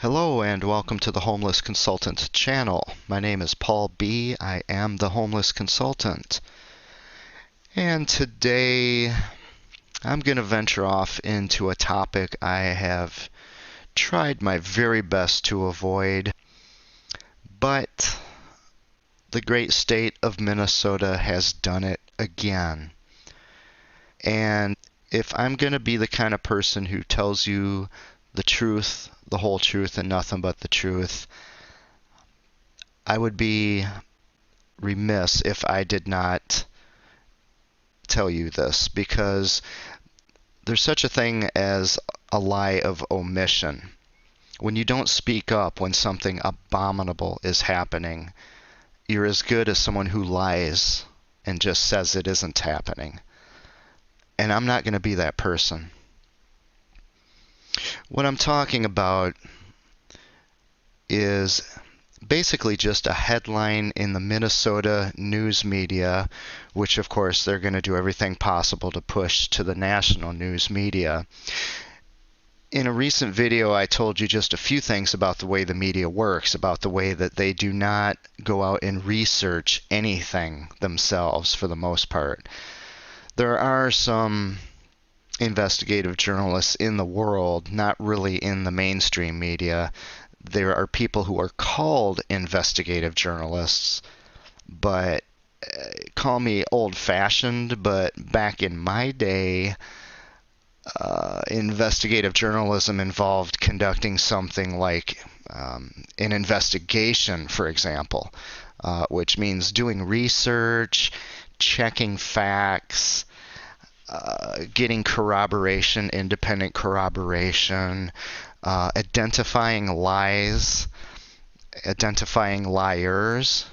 Hello and welcome to the Homeless Consultant channel. My name is Paul B. I am the Homeless Consultant. And today I'm going to venture off into a topic I have tried my very best to avoid, but the great state of Minnesota has done it again. And if I'm going to be the kind of person who tells you the truth, the whole truth, and nothing but the truth, I would be remiss if I did not tell you this, because there's such a thing as a lie of omission. When you don't speak up when something abominable is happening, you're as good as someone who lies and just says it isn't happening. And I'm not going to be that person. What I'm talking about is basically just a headline in the Minnesota news media, which of course they're going to do everything possible to push to the national news media. In a recent video, I told you just a few things about the way the media works, about the way that they do not go out and research anything themselves for the most part. There are some investigative journalists in the world, not really in the mainstream media. There are people who are called investigative journalists, but call me old-fashioned, but back in my day, investigative journalism involved conducting something like an investigation, for example, which means doing research, checking facts, getting corroboration, independent corroboration, identifying lies, identifying liars,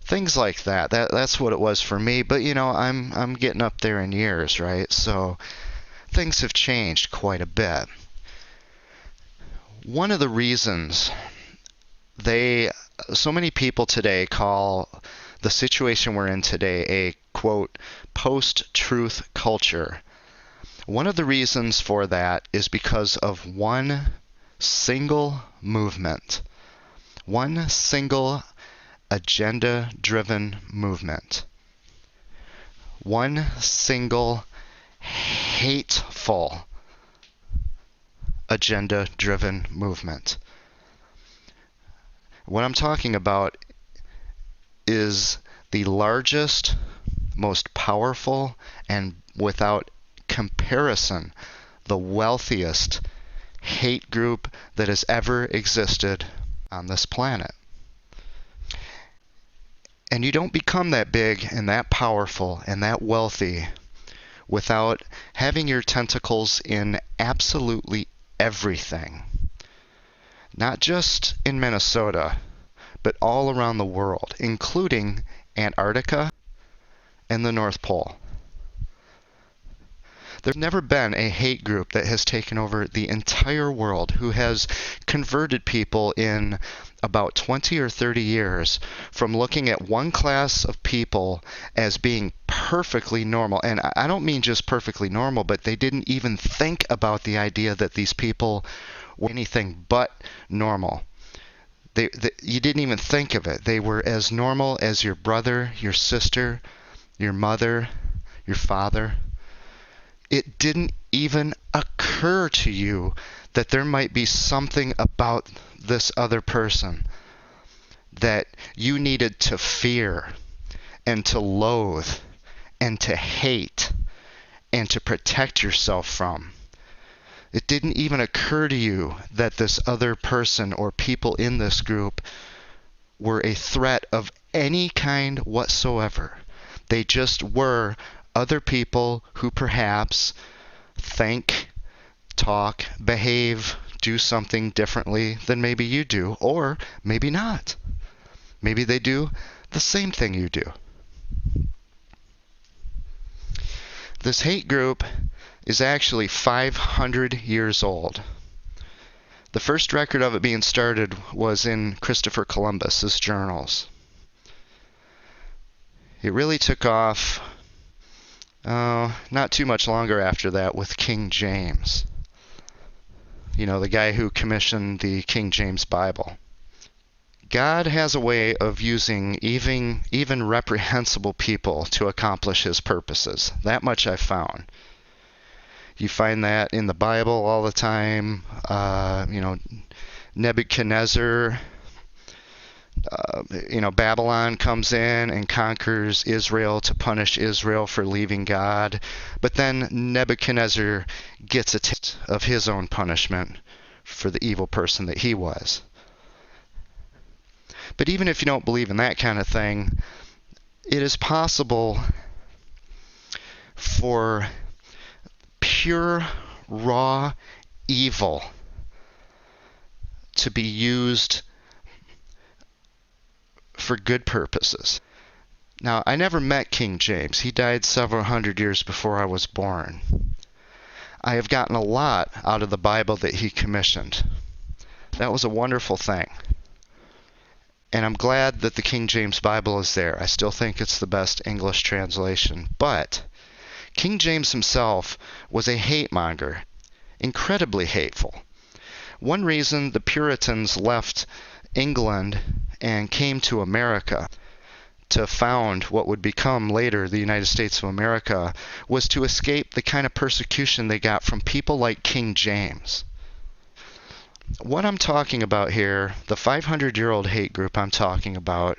things like that. That's what it was for me. But I'm getting up there in years, right? So things have changed quite a bit. One of the reasons so many people today call the situation we're in today a, quote, post-truth culture. One of the reasons for that is because of one single movement, one single agenda-driven movement, one single hateful agenda-driven movement. What I'm talking about is the largest, most powerful, and without comparison, the wealthiest hate group that has ever existed on this planet. And you don't become that big and that powerful and that wealthy without having your tentacles in absolutely everything. Not just in Minnesota, but all around the world, including Antarctica and the North Pole. There's never been a hate group that has taken over the entire world, who has converted people in about 20 or 30 years from looking at one class of people as being perfectly normal. And I don't mean just perfectly normal, but they didn't even think about the idea that these people were anything but normal. You didn't even think of it. They were as normal as your brother, your sister, your mother, your father. It didn't even occur to you that there might be something about this other person that you needed to fear and to loathe and to hate and to protect yourself from. It didn't even occur to you that this other person or people in this group were a threat of any kind whatsoever. They just were other people who perhaps think, talk, behave, do something differently than maybe you do, or maybe not. Maybe they do the same thing you do. This hate group is actually 500 years old. The first record of it being started was in Christopher Columbus's journals. It really took off not too much longer after that with King James. the guy who commissioned the King James Bible. God has a way of using even reprehensible people to accomplish his purposes. That much I've found. You find that in the Bible all the time. Nebuchadnezzar, Babylon comes in and conquers Israel to punish Israel for leaving God. But then Nebuchadnezzar gets a taste of his own punishment for the evil person that he was. But even if you don't believe in that kind of thing, it is possible for pure, raw evil to be used for good purposes. Now, I never met King James. He died several hundred years before I was born. I have gotten a lot out of the Bible that he commissioned. That was a wonderful thing. And I'm glad that the King James Bible is there. I still think it's the best English translation. But King James himself was a hate monger, incredibly hateful. One reason the Puritans left England and came to America to found what would become later the United States of America was to escape the kind of persecution they got from people like King James. What I'm talking about here, the 500-year-old hate group I'm talking about,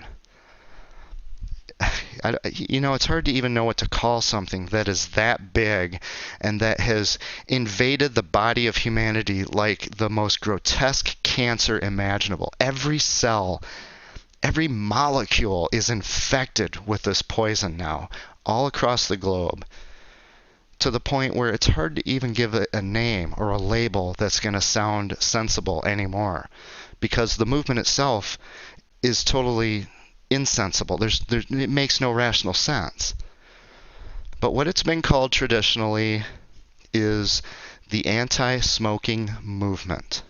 it's hard to even know what to call something that is that big and that has invaded the body of humanity like the most grotesque cancer imaginable. Every cell, every molecule is infected with this poison now, all across the globe, to the point where it's hard to even give it a name or a label that's going to sound sensible anymore, because the movement itself is totally insensible. It makes no rational sense. But what it's been called traditionally is the anti-smoking movement.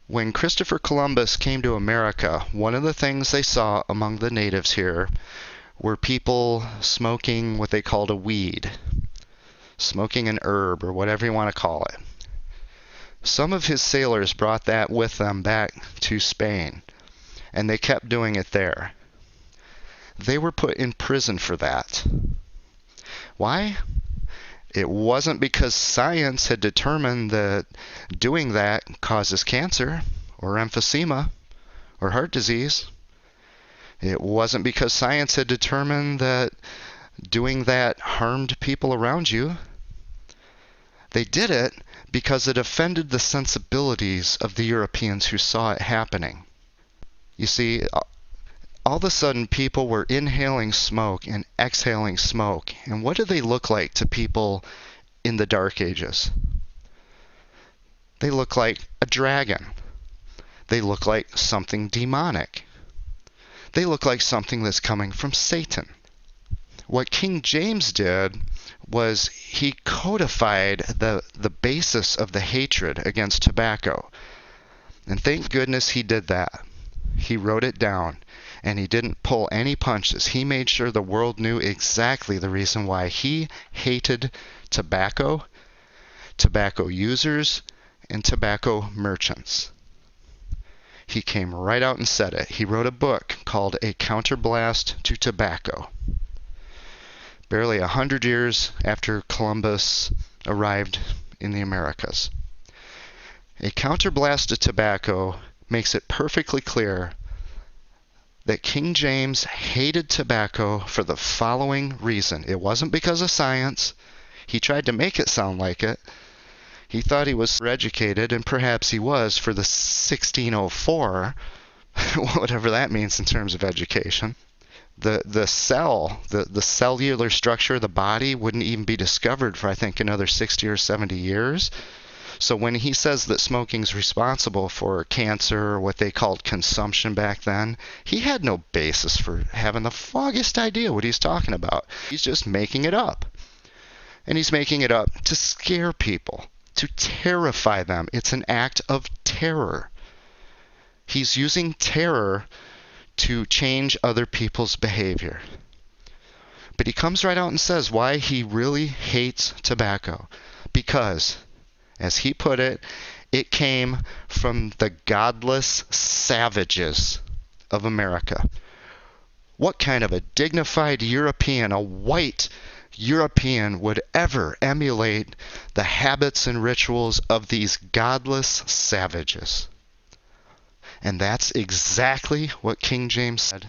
When Christopher Columbus came to America, one of the things they saw among the natives here were people smoking what they called a weed, smoking an herb or whatever you want to call it. Some of his sailors brought that with them back to Spain, and they kept doing it there. They were put in prison for that. Why? It wasn't because science had determined that doing that causes cancer or emphysema or heart disease. It wasn't because science had determined that doing that harmed people around you. They did it because it offended the sensibilities of the Europeans who saw it happening. You see, all of a sudden people were inhaling smoke and exhaling smoke. And what do they look like to people in the Dark Ages? They look like a dragon. They look like something demonic. They look like something that's coming from Satan. What King James did was he codified the basis of the hatred against tobacco. And thank goodness he did that. He wrote it down, and he didn't pull any punches. He made sure the world knew exactly the reason why he hated tobacco, tobacco users, and tobacco merchants. He came right out and said it. He wrote a book called A Counterblast to Tobacco. Barely 100 years after Columbus arrived in the Americas. A Counterblast to Tobacco makes it perfectly clear that King James hated tobacco for the following reason. It wasn't because of science. He tried to make it sound like it. He thought he was educated, and perhaps he was for the 1604, whatever that means in terms of education. The cellular structure of the body wouldn't even be discovered for, I think, another 60 or 70 years. So when he says that smoking's responsible for cancer, or what they called consumption back then, he had no basis for having the foggiest idea what he's talking about. He's just making it up. And he's making it up to scare people, to terrify them. It's an act of terror. He's using terror to change other people's behavior. But he comes right out and says why he really hates tobacco. Because As he put it, it came from the godless savages of America. What kind of a dignified European, a white European, would ever emulate the habits and rituals of these godless savages? And that's exactly what King James said.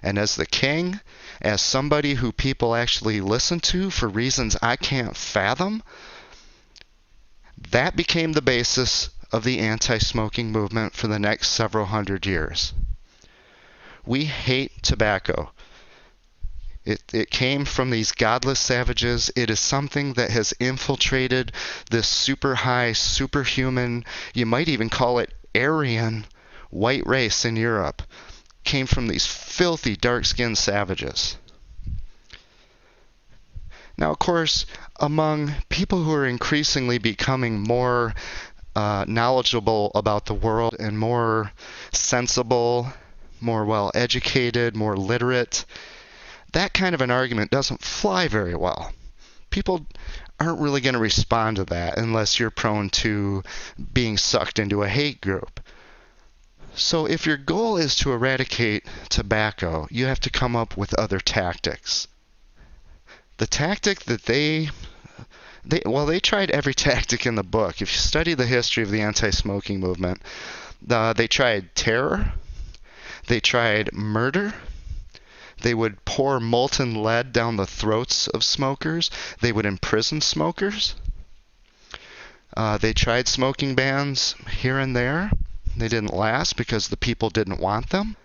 And as the king, as somebody who people actually listen to for reasons I can't fathom, that became the basis of the anti-smoking movement for the next several hundred years. We hate tobacco. It came from these godless savages. It is something that has infiltrated this super high, superhuman, you might even call it Aryan, white race in Europe. Came from these filthy, dark-skinned savages. Now, of course, among people who are increasingly becoming more knowledgeable about the world and more sensible, more well-educated, more literate, that kind of an argument doesn't fly very well. People aren't really going to respond to that unless you're prone to being sucked into a hate group. So if your goal is to eradicate tobacco, you have to come up with other tactics. The tactic that they tried every tactic in the book. If you study the history of the anti-smoking movement, they tried terror, they tried murder, they would pour molten lead down the throats of smokers, they would imprison smokers, they tried smoking bans here and there. They didn't last because the people didn't want them.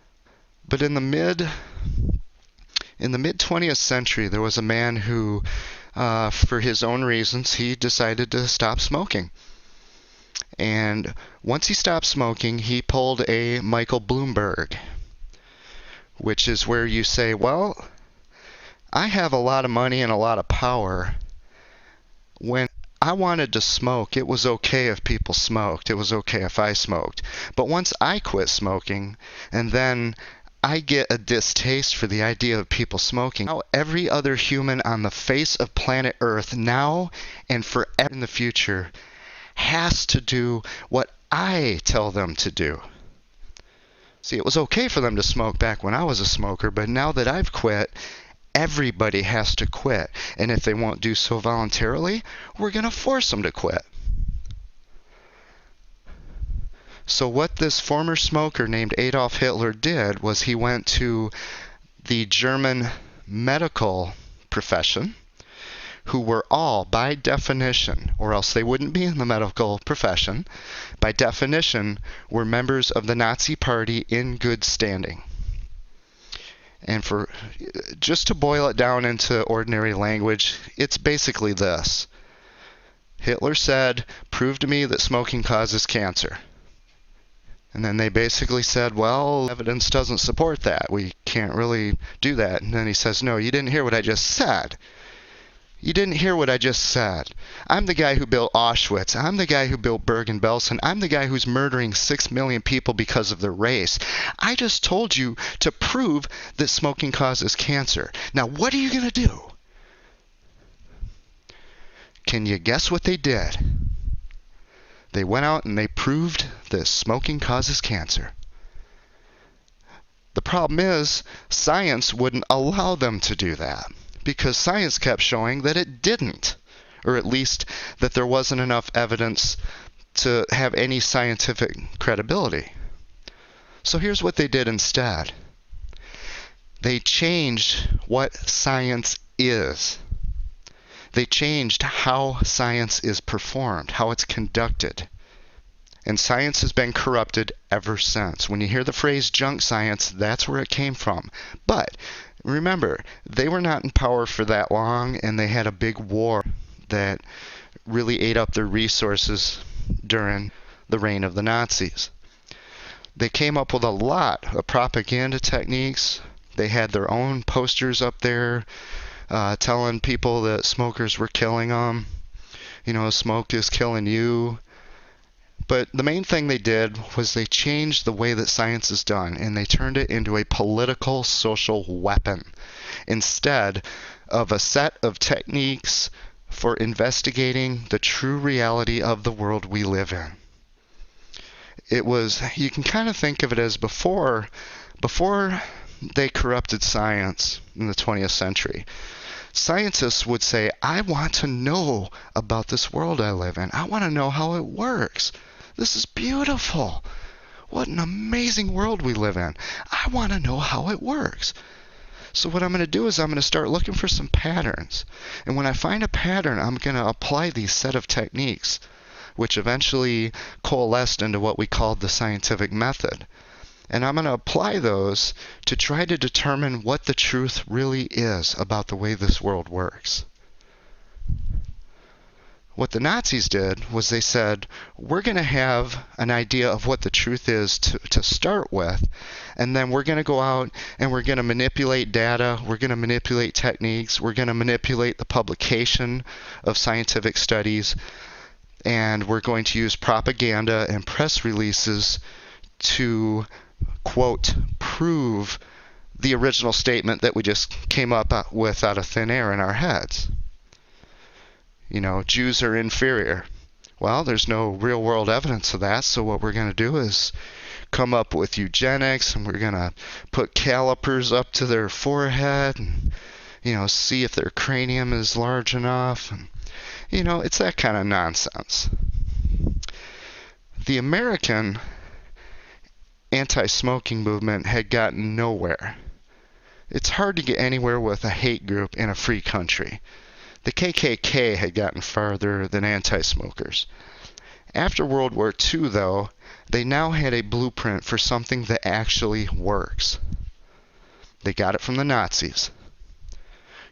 But in the mid 20th century, there was a man who, for his own reasons, he decided to stop smoking. And once he stopped smoking, he pulled a Michael Bloomberg, which is where you say, well, I have a lot of money and a lot of power. When I wanted to smoke, it was okay if people smoked. It was okay if I smoked. But once I quit smoking, and then I get a distaste for the idea of people smoking, now every other human on the face of planet Earth, now and forever in the future, has to do what I tell them to do. See, it was okay for them to smoke back when I was a smoker, but now that I've quit, everybody has to quit. And if they won't do so voluntarily, we're going to force them to quit. So what this former smoker named Adolf Hitler did was he went to the German medical profession, who were all, by definition, or else they wouldn't be in the medical profession, by definition, were members of the Nazi Party in good standing. And for just to boil it down into ordinary language, it's basically this. Hitler said, prove to me that smoking causes cancer. And then they basically said, well, evidence doesn't support that. We can't really do that. And then he says, no, you didn't hear what I just said. You didn't hear what I just said. I'm the guy who built Auschwitz. I'm the guy who built Bergen-Belsen. I'm the guy who's murdering 6 million people because of their race. I just told you to prove that smoking causes cancer. Now, what are you going to do? Can you guess what they did? They went out and they proved that smoking causes cancer. The problem is, science wouldn't allow them to do that, because science kept showing that it didn't, or at least that there wasn't enough evidence to have any scientific credibility. So here's what they did instead. They changed what science is. They changed how science is performed, how it's conducted. And science has been corrupted ever since. When you hear the phrase junk science, that's where it came from. But remember, they were not in power for that long, and they had a big war that really ate up their resources during the reign of the Nazis. They came up with a lot of propaganda techniques. They had their own posters up there telling people that smokers were killing them. You know, smoke is killing you. But the main thing they did was they changed the way that science is done, and they turned it into a political, social weapon instead of a set of techniques for investigating the true reality of the world we live in. You can kind of think of it as before they corrupted science in the 20th century. Scientists would say, I want to know about this world I live in. I want to know how it works. This is beautiful. What an amazing world we live in. I want to know how it works. So what I'm going to do is I'm going to start looking for some patterns. And when I find a pattern, I'm going to apply these set of techniques, which eventually coalesced into what we called the scientific method. And I'm going to apply those to try to determine what the truth really is about the way this world works. What the Nazis did was they said, we're going to have an idea of what the truth is to start with, and then we're going to go out and we're going to manipulate data, we're going to manipulate techniques, we're going to manipulate the publication of scientific studies, and we're going to use propaganda and press releases to, quote, prove the original statement that we just came up with out of thin air in our heads. You know, Jews are inferior. Well, there's no real world evidence of that, so what we're going to do is come up with eugenics, and we're going to put calipers up to their forehead and, see if their cranium is large enough. And, it's that kind of nonsense. The American anti-smoking movement had gotten nowhere. It's hard to get anywhere with a hate group in a free country. The KKK had gotten farther than anti-smokers. After World War II, though, they now had a blueprint for something that actually works. They got it from the Nazis.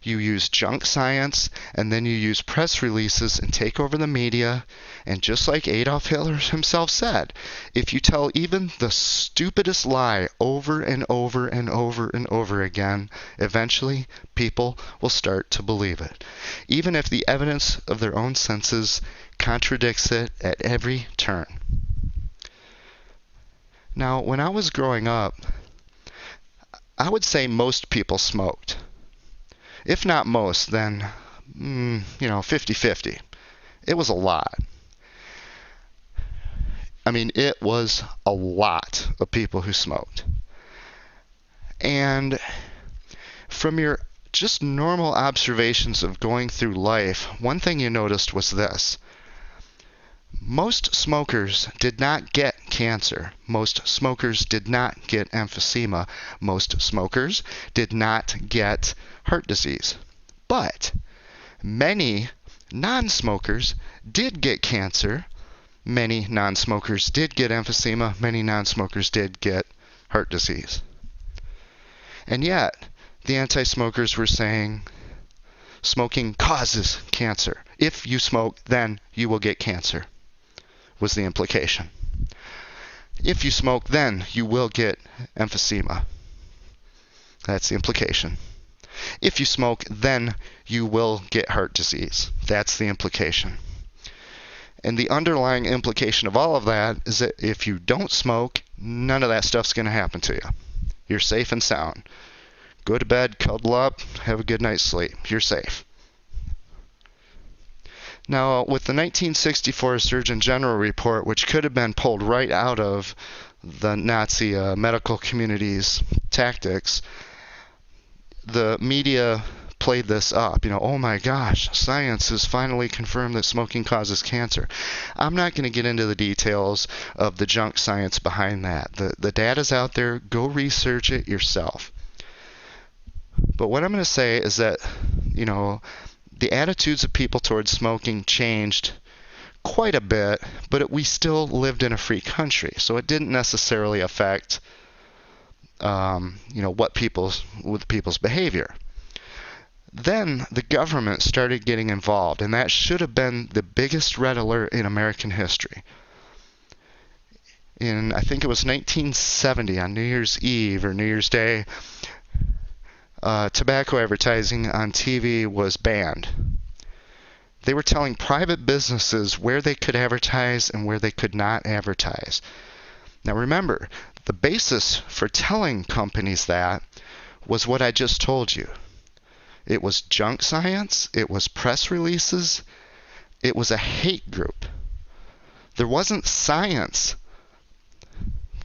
You use junk science, and then you use press releases and take over the media, and just like Adolf Hitler himself said, if you tell even the stupidest lie over and over and over and over again, eventually people will start to believe it, even if the evidence of their own senses contradicts it at every turn. Now, when I was growing up, I would say most people smoked. If not most, then, 50-50. It was a lot. I mean, it was a lot of people who smoked. And from your just normal observations of going through life, one thing you noticed was this. Most smokers did not get cancer. Most smokers did not get emphysema. Most smokers did not get heart disease. But many non-smokers did get cancer. Many non-smokers did get emphysema. Many non-smokers did get heart disease. And yet, the anti-smokers were saying smoking causes cancer. If you smoke, then you will get cancer, was the implication. If you smoke, then you will get emphysema. That's the implication. If you smoke, then you will get heart disease. That's the implication. And the underlying implication of all of that is that if you don't smoke, none of that stuff's going to happen to you. You're safe and sound. Go to bed, cuddle up, have a good night's sleep. You're safe. Now, with the 1964 Surgeon General report, which could have been pulled right out of the Nazi medical community's tactics, the media played this up. Oh my gosh, science has finally confirmed that smoking causes cancer. I'm not going to get into the details of the junk science behind that. The data's out there. Go research it yourself. But what I'm going to say is that, the attitudes of people towards smoking changed quite a bit, but we still lived in a free country, so it didn't necessarily affect, what people's behavior. Then the government started getting involved, and that should have been the biggest red alert in American history. I think it was 1970, on New Year's Eve or New Year's Day, tobacco advertising on TV was banned. They were telling private businesses where they could advertise and where they could not advertise. Now remember, the basis for telling companies that was what I just told you. It was junk science. It was press releases. It was a hate group. There wasn't science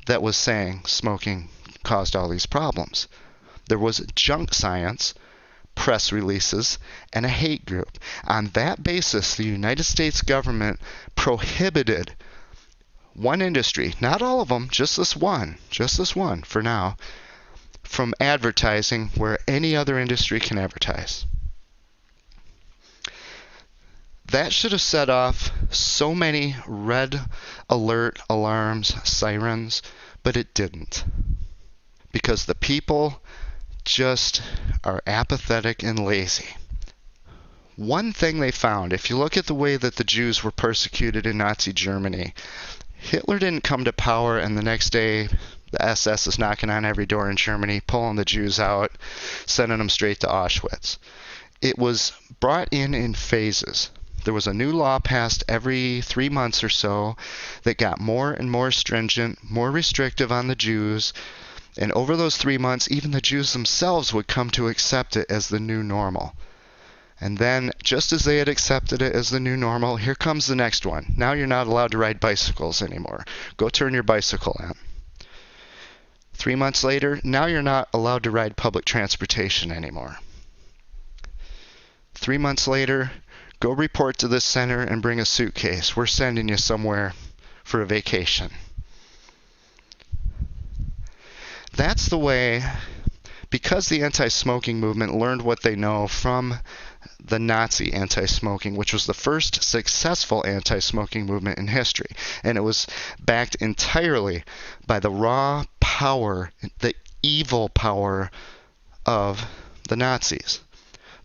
that was saying smoking caused all these problems. There was junk science, press releases, and a hate group. On that basis, the United States government prohibited one industry, not all of them, just this one for now, from advertising where any other industry can advertise. That should have set off so many red alert alarms, sirens, but it didn't. Because the people just are apathetic and lazy. One thing they found, if you look at the way that the Jews were persecuted in Nazi Germany, Hitler didn't come to power and the next day the SS is knocking on every door in Germany, pulling the Jews out, sending them straight to Auschwitz. It was brought in phases. There was a new law passed every 3 months or so that got more and more stringent, more restrictive on the Jews. And over those 3 months, even the Jews themselves would come to accept it as the new normal. And then, just as they had accepted it as the new normal, here comes the next one. Now you're not allowed to ride bicycles anymore. Go turn your bicycle in. 3 months later, now you're not allowed to ride public transportation anymore. 3 months later, go report to this center and bring a suitcase. We're sending you somewhere for a vacation. That's the way, because the anti-smoking movement learned what they know from the Nazi anti-smoking, which was the first successful anti-smoking movement in history. And it was backed entirely by the raw power, the evil power of the Nazis.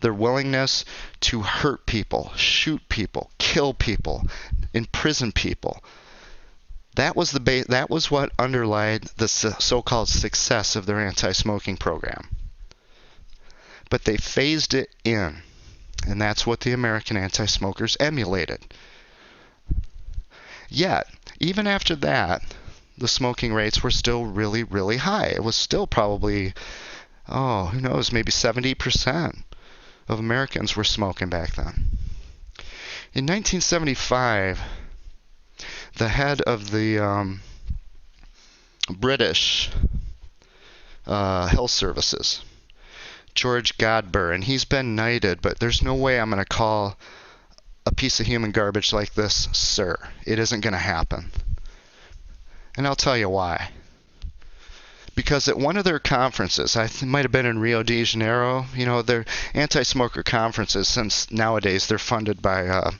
Their willingness to hurt people, shoot people, kill people, imprison people. That was what underlied the so-called success of their anti-smoking program. But they phased it in, and that's what the American anti-smokers emulated. Yet, even after that, the smoking rates were still really, really high. It was still probably, who knows, maybe 70% of Americans were smoking back then. In 1975, the head of the British Health Services, George Godber, and he's been knighted, but there's no way I'm going to call a piece of human garbage like this sir. It isn't going to happen. And I'll tell you why. Because at one of their conferences, I might have been in Rio de Janeiro, their anti-smoker conferences, since nowadays they're funded by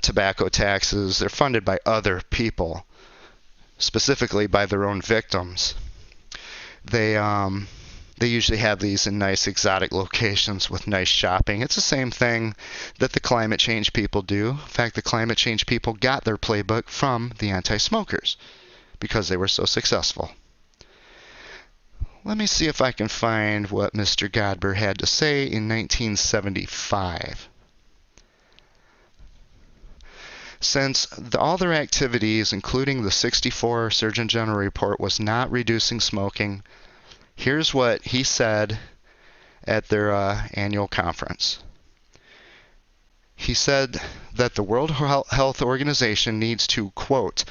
tobacco taxes, they're funded by other people, specifically by their own victims. They usually have these in nice exotic locations with nice shopping. It's the same thing that the climate change people do. In fact, the climate change people got their playbook from the anti-smokers because they were so successful. Let me see if I can find what Mr. Godber had to say in 1975. Since all their activities, including the 64 Surgeon General report, was not reducing smoking, here's what he said at their annual conference. He said that the World Health Organization needs to, quote,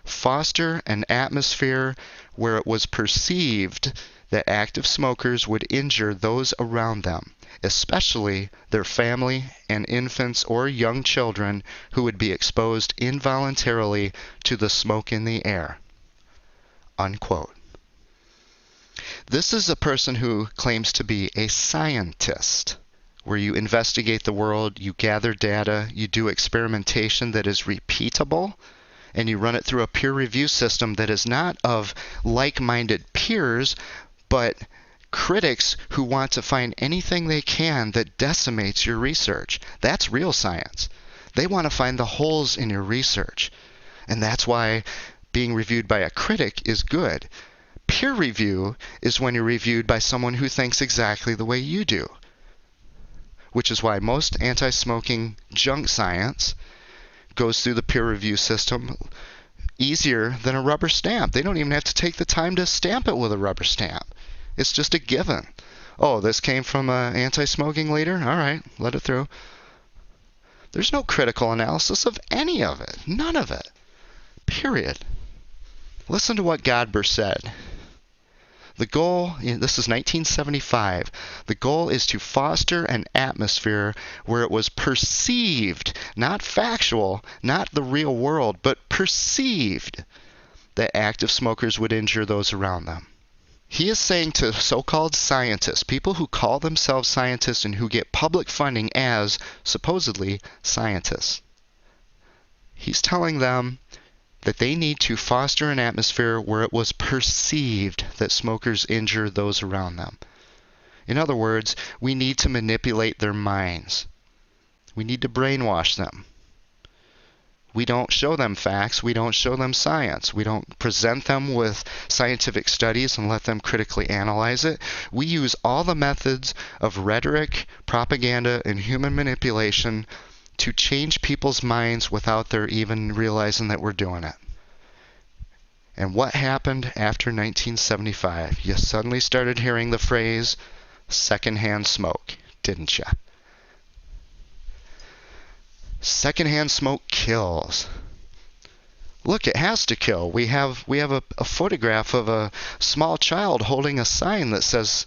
foster an atmosphere where it was perceived that active smokers would injure those around them, especially their family and infants or young children who would be exposed involuntarily to the smoke in the air. Unquote. This is a person who claims to be a scientist, where you investigate the world, you gather data, you do experimentation that is repeatable, and you run it through a peer review system that is not of like-minded peers, but critics who want to find anything they can that decimates your research. That's real science. They want to find the holes in your research. And that's why being reviewed by a critic is good. Peer review is when you're reviewed by someone who thinks exactly the way you do. Which is why most anti-smoking junk science goes through the peer review system easier than a rubber stamp. They don't even have to take the time to stamp it with a rubber stamp. It's just a given. Oh, this came from an anti-smoking leader? All right, let it through. There's no critical analysis of any of it. None of it. Period. Listen to what Godber said. The goal, this is 1975, the goal is to foster an atmosphere where it was perceived, not factual, not the real world, but perceived, that active smokers would injure those around them. He is saying to so-called scientists, people who call themselves scientists and who get public funding as, supposedly, scientists. He's telling them that they need to foster an atmosphere where it was perceived that smokers injure those around them. In other words, we need to manipulate their minds. We need to brainwash them. We don't show them facts. We don't show them science. We don't present them with scientific studies and let them critically analyze it. We use all the methods of rhetoric, propaganda, and human manipulation to change people's minds without their even realizing that we're doing it. And what happened after 1975? You suddenly started hearing the phrase, secondhand smoke, didn't you? Secondhand smoke kills. Look, it has to kill. We have a photograph of a small child holding a sign that says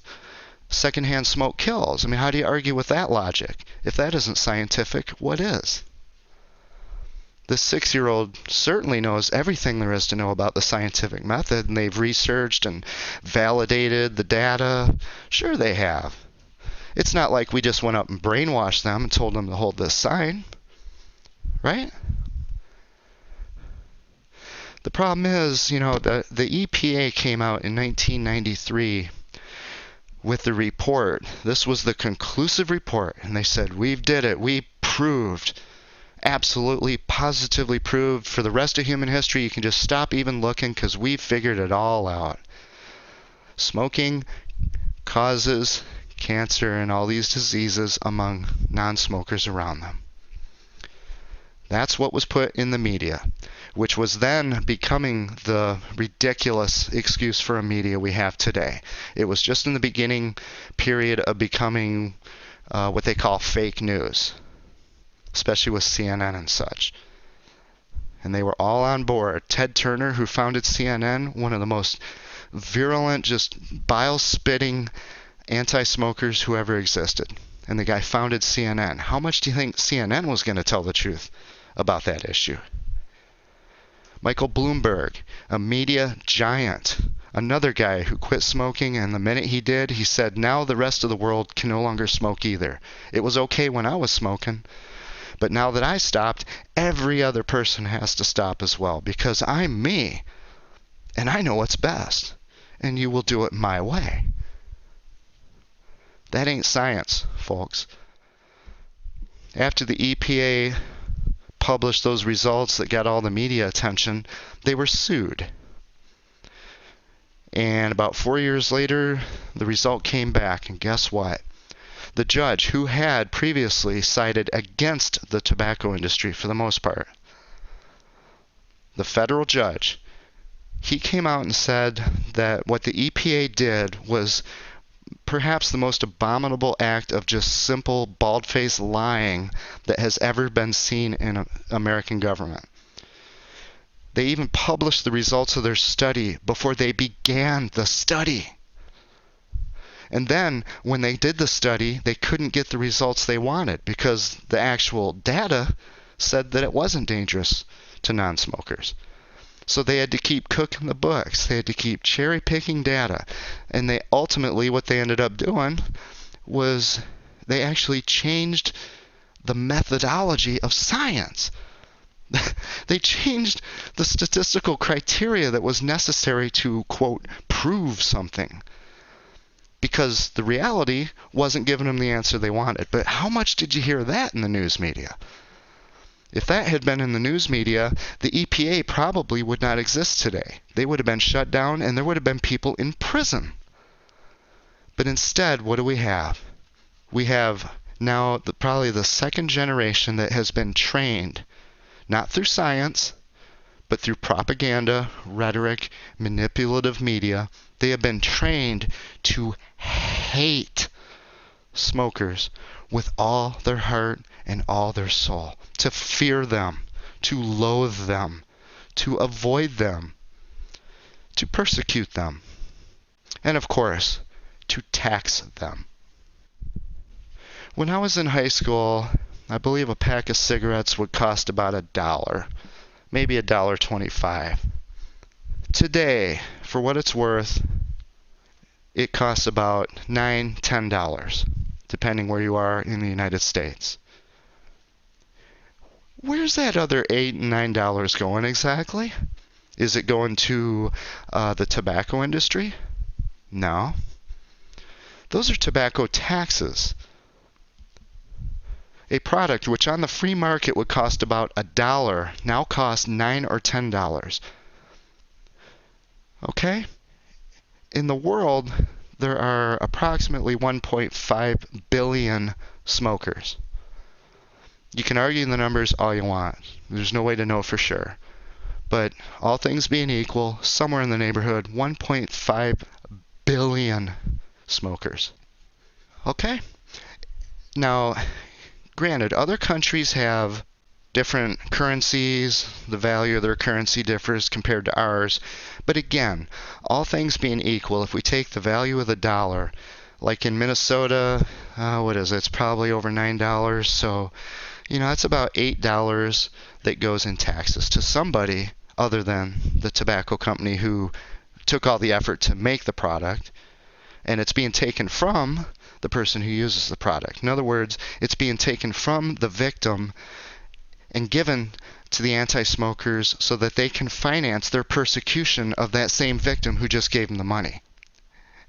secondhand smoke kills. I mean, how do you argue with that logic? If that isn't scientific, what is? This 6-year-old certainly knows everything there is to know about the scientific method, and they've researched and validated the data. Sure they have. It's not like we just went up and brainwashed them and told them to hold this sign. Right? The problem is, the EPA came out in 1993 with the report. This was the conclusive report, and they said, we did it. We proved, absolutely, positively proved. For the rest of human history, you can just stop even looking because we figured it all out. Smoking causes cancer and all these diseases among non-smokers around them. That's what was put in the media, which was then becoming the ridiculous excuse for a media we have today. It was just in the beginning period of becoming what they call fake news, especially with CNN and such. And they were all on board. Ted Turner, who founded CNN, one of the most virulent, just bile-spitting anti-smokers who ever existed. And the guy founded CNN. How much do you think CNN was going to tell the truth about that issue? Michael Bloomberg, a media giant, another guy who quit smoking, and the minute he did, he said, now the rest of the world can no longer smoke either. It was okay when I was smoking, but now that I stopped, every other person has to stop as well, because I'm me, and I know what's best, and you will do it my way. That ain't science, folks. After the EPA published those results that got all the media attention, they were sued. And about 4 years later, the result came back, and guess what? The judge, who had previously sided against the tobacco industry for the most part, the federal judge, he came out and said that what the EPA did was perhaps the most abominable act of just simple bald-faced lying that has ever been seen in American government. They even published the results of their study before they began the study. And then, when they did the study, they couldn't get the results they wanted because the actual data said that it wasn't dangerous to non-smokers. So they had to keep cooking the books. They had to keep cherry-picking data. And they ultimately, what they ended up doing was they actually changed the methodology of science. They changed the statistical criteria that was necessary to, quote, prove something. Because the reality wasn't giving them the answer they wanted. But how much did you hear that in the news media? If that had been in the news media, the EPA probably would not exist today. They would have been shut down and there would have been people in prison. But instead, what do we have? We have now probably the second generation that has been trained, not through science, but through propaganda, rhetoric, manipulative media. They have been trained to hate hate smokers with all their heart and all their soul, to fear them, to loathe them, to avoid them, to persecute them, and of course, to tax them. When I was in high school, I believe a pack of cigarettes would cost about $1, maybe $1.25. Today, for what it's worth, it costs about $9, $10, depending where you are in the United States. Where's that other $8 and $9 going exactly? Is it going to the tobacco industry? No. Those are tobacco taxes. A product which on the free market would cost about $1 now costs $9 or $10. Okay? In the world, there are approximately 1.5 billion smokers. You can argue the numbers all you want. There's no way to know for sure. But all things being equal, somewhere in the neighborhood, 1.5 billion smokers. Okay? Now, granted, other countries have different currencies. The value of their currency differs compared to ours. But again, all things being equal, if we take the value of the dollar, like in Minnesota, what is it? It's probably over $9. So, that's about $8 that goes in taxes to somebody other than the tobacco company who took all the effort to make the product. And it's being taken from the person who uses the product. In other words, it's being taken from the victim and given to the anti-smokers so that they can finance their persecution of that same victim who just gave them the money.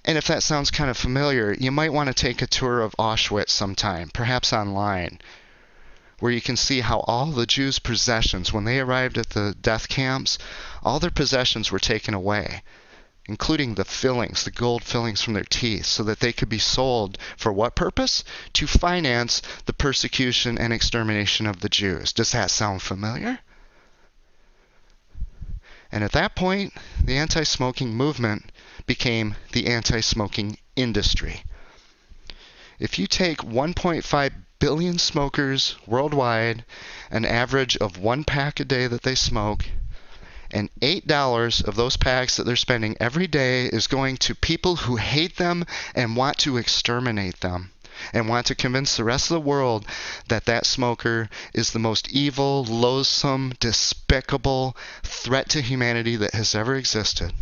And if that sounds kind of familiar, you might want to take a tour of Auschwitz sometime, perhaps online, where you can see how all the Jews' possessions, when they arrived at the death camps, all their possessions were taken away, including the fillings, the gold fillings from their teeth, so that they could be sold for what purpose? To finance the persecution and extermination of the Jews. Does that sound familiar? And at that point, the anti-smoking movement became the anti-smoking industry. If you take 1.5 billion smokers worldwide, an average of 1 pack a day that they smoke, and $8 of those packs that they're spending every day is going to people who hate them and want to exterminate them, and want to convince the rest of the world that that smoker is the most evil, loathsome, despicable threat to humanity that has ever existed.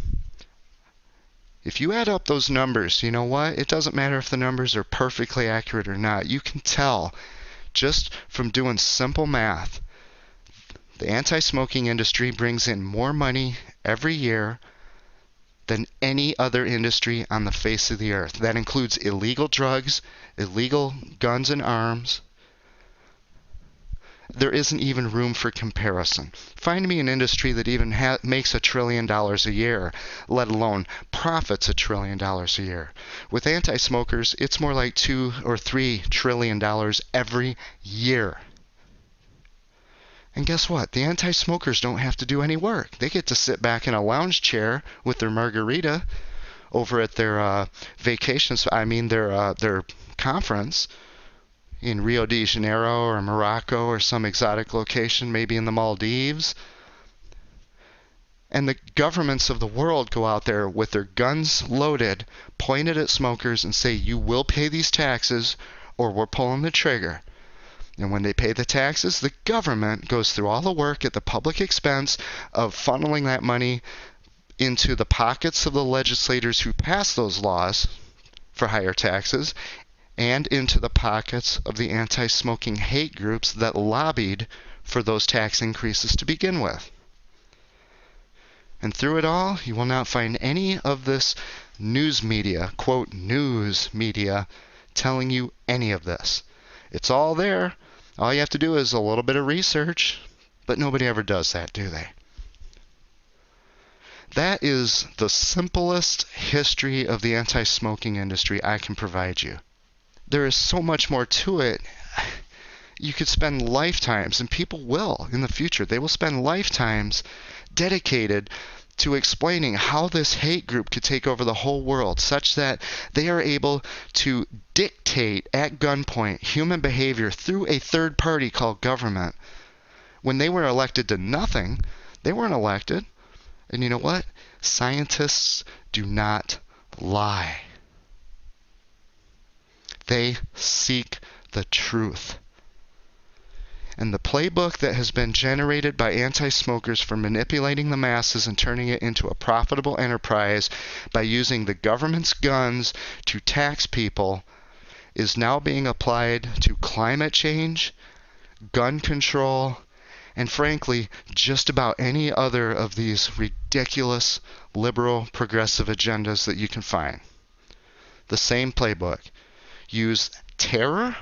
If you add up those numbers, you know what? It doesn't matter if the numbers are perfectly accurate or not. You can tell just from doing simple math. The anti-smoking industry brings in more money every year than any other industry on the face of the earth. That includes illegal drugs, illegal guns and arms. There isn't even room for comparison. Find me an industry that even makes $1 trillion a year, let alone profits $1 trillion a year. With anti-smokers, it's more like $2 or $3 trillion every year. And guess what? The anti-smokers don't have to do any work. They get to sit back in a lounge chair with their margarita over at their their conference in Rio de Janeiro or Morocco or some exotic location, maybe in the Maldives. And the governments of the world go out there with their guns loaded, pointed at smokers and say, you will pay these taxes or we're pulling the trigger. And when they pay the taxes, the government goes through all the work at the public expense of funneling that money into the pockets of the legislators who pass those laws for higher taxes and into the pockets of the anti-smoking hate groups that lobbied for those tax increases to begin with. And through it all, you will not find any of this news media, quote, news media, telling you any of this. It's all there. All you have to do is a little bit of research, but nobody ever does that, do they? That is the simplest history of the anti-smoking industry I can provide you. There is so much more to it. You could spend lifetimes, and people will in the future, they will spend lifetimes dedicated to explaining how this hate group could take over the whole world, such that they are able to dictate at gunpoint human behavior through a third party called government. When they were elected to nothing, they weren't elected. And you know what? Scientists do not lie. They seek the truth. And the playbook that has been generated by anti-smokers for manipulating the masses and turning it into a profitable enterprise by using the government's guns to tax people is now being applied to climate change, gun control, and frankly, just about any other of these ridiculous liberal progressive agendas that you can find. The same playbook. Use terror.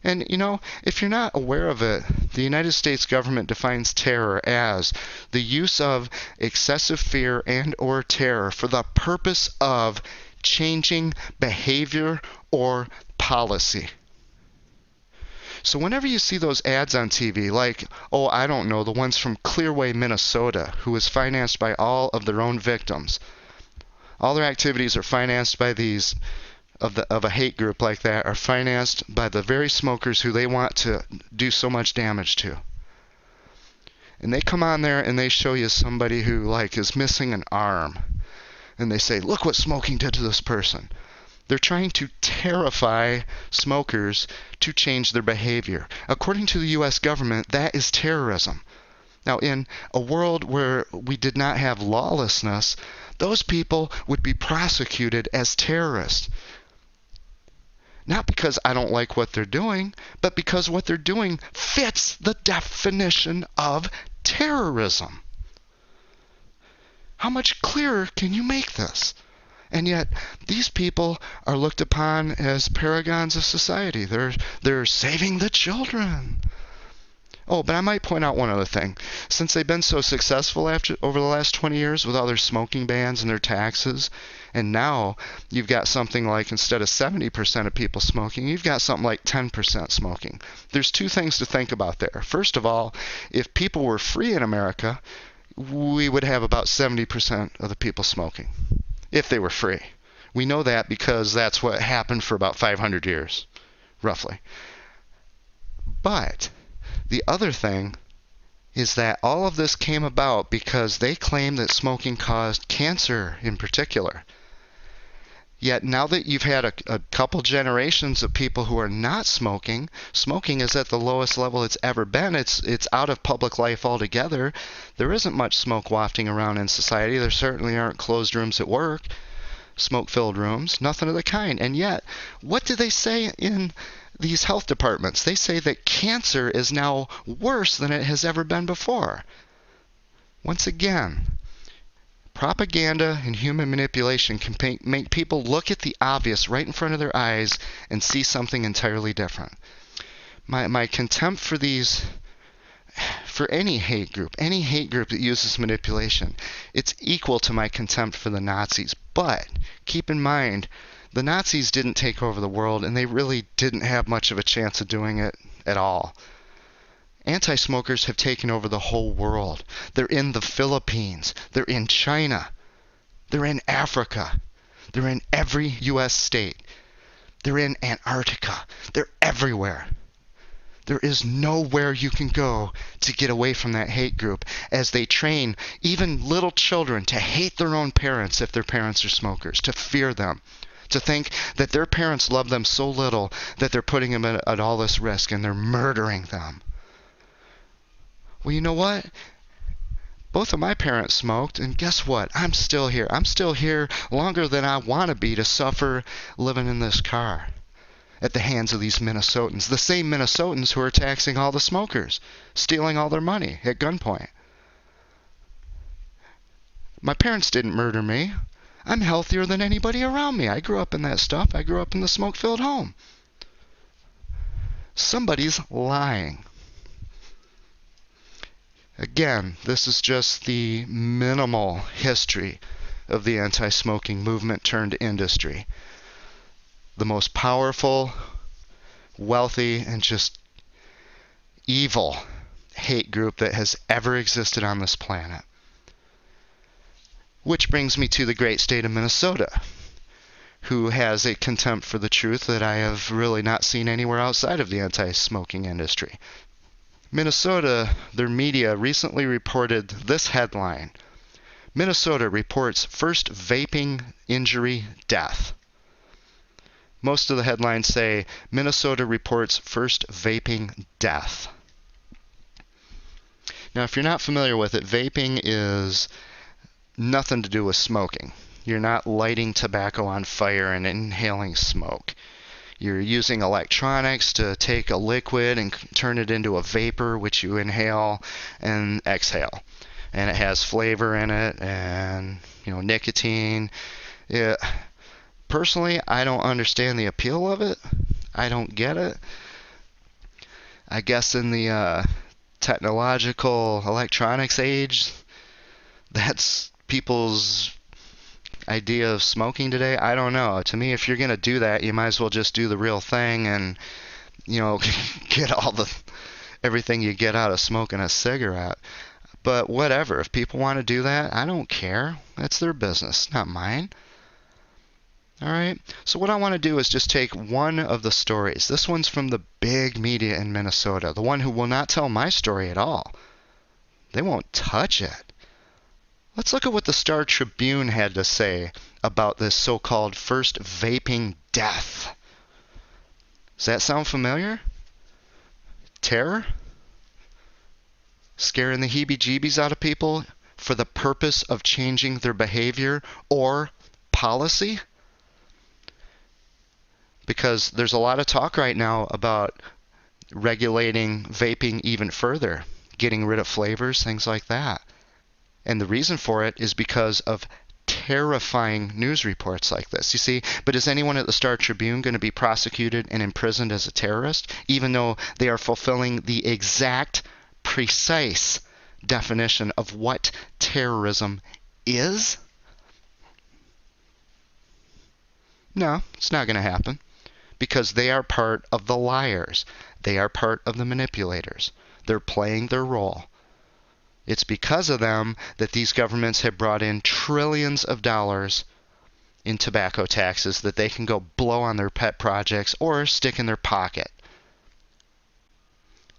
And, you know, if you're not aware of it, the United States government defines terror as the use of excessive fear and or terror for the purpose of changing behavior or policy. So whenever you see those ads on TV, like, oh, I don't know, the ones from Clearway, Minnesota, who is financed by all of their own victims. All their activities are financed by these of a hate group like that, are financed by the very smokers who they want to do so much damage to. And they come on there and they show you somebody who like is missing an arm. And they say, look what smoking did to this person. They're trying to terrify smokers to change their behavior. According to the U.S. government, that is terrorism. Now, in a world where we did not have lawlessness, those people would be prosecuted as terrorists. Not because I don't like what they're doing, but because what they're doing fits the definition of terrorism. How much clearer can you make this? And yet, these people are looked upon as paragons of society. They're saving the children. Oh, but I might point out one other thing. Since they've been so successful over the last 20 years with all their smoking bans and their taxes, and now you've got something like, instead of 70% of people smoking, you've got something like 10% smoking. There's two things to think about there. First of all, if people were free in America, we would have about 70% of the people smoking, if they were free. We know that because that's what happened for about 500 years, roughly. But the other thing is that all of this came about because they claim that smoking caused cancer in particular. Yet now that you've had a couple generations of people who are not smoking, smoking is at the lowest level it's ever been. It's out of public life altogether. There isn't much smoke wafting around in society. There certainly aren't closed rooms at work, smoke-filled rooms, nothing of the kind. And yet, what do they say in these health departments? They say that cancer is now worse than it has ever been before. Once again, propaganda and human manipulation can make people look at the obvious right in front of their eyes and see something entirely different. My contempt for any hate group that uses manipulation, it's equal to my contempt for the Nazis. But keep in mind, the Nazis didn't take over the world, and they really didn't have much of a chance of doing it at all. Anti-smokers have taken over the whole world. They're in the Philippines. They're in China. They're in Africa. They're in every U.S. state. They're in Antarctica. They're everywhere. There is nowhere you can go to get away from that hate group, as they train even little children to hate their own parents if their parents are smokers, to fear them, to think that their parents love them so little that they're putting them at all this risk and they're murdering them. Well, you know what? Both of my parents smoked, and guess what? I'm still here. I'm still here longer than I want to be to suffer living in this car at the hands of these Minnesotans. The same Minnesotans who are taxing all the smokers, stealing all their money at gunpoint. My parents didn't murder me. I'm healthier than anybody around me. I grew up in that stuff. I grew up in the smoke-filled home. Somebody's lying. Again, this is just the minimal history of the anti-smoking movement turned industry. The most powerful, wealthy, and just evil hate group that has ever existed on this planet. Which brings me to the great state of Minnesota, who has a contempt for the truth that I have really not seen anywhere outside of the anti-smoking industry. Minnesota, their media recently reported this headline: Minnesota reports first vaping injury death. Most of the headlines say Minnesota reports first vaping death. Now, if you're not familiar with it, vaping is nothing to do with smoking. You're not lighting tobacco on fire and inhaling smoke. You're using electronics to take a liquid and turn it into a vapor, which you inhale and exhale. And it has flavor in it and, nicotine. Personally, I don't understand the appeal of it. I don't get it. I guess in the technological electronics age, that's people's idea of smoking today. I don't know. To me, if you're going to do that, you might as well just do the real thing and, get everything you get out of smoking a cigarette. But whatever. If people want to do that, I don't care. That's their business, not mine. All right. So what I want to do is just take one of the stories. This one's from the big media in Minnesota, the one who will not tell my story at all. They won't touch it. Let's look at what the Star Tribune had to say about this so-called first vaping death. Does that sound familiar? Terror? Scaring the heebie-jeebies out of people for the purpose of changing their behavior or policy? Because there's a lot of talk right now about regulating vaping even further, getting rid of flavors, things like that. And the reason for it is because of terrifying news reports like this. You see, but is anyone at the Star Tribune going to be prosecuted and imprisoned as a terrorist, even though they are fulfilling the exact, precise definition of what terrorism is? No, it's not going to happen. Because they are part of the liars. They are part of the manipulators. They're playing their role. It's because of them that these governments have brought in trillions of dollars in tobacco taxes that they can go blow on their pet projects or stick in their pocket.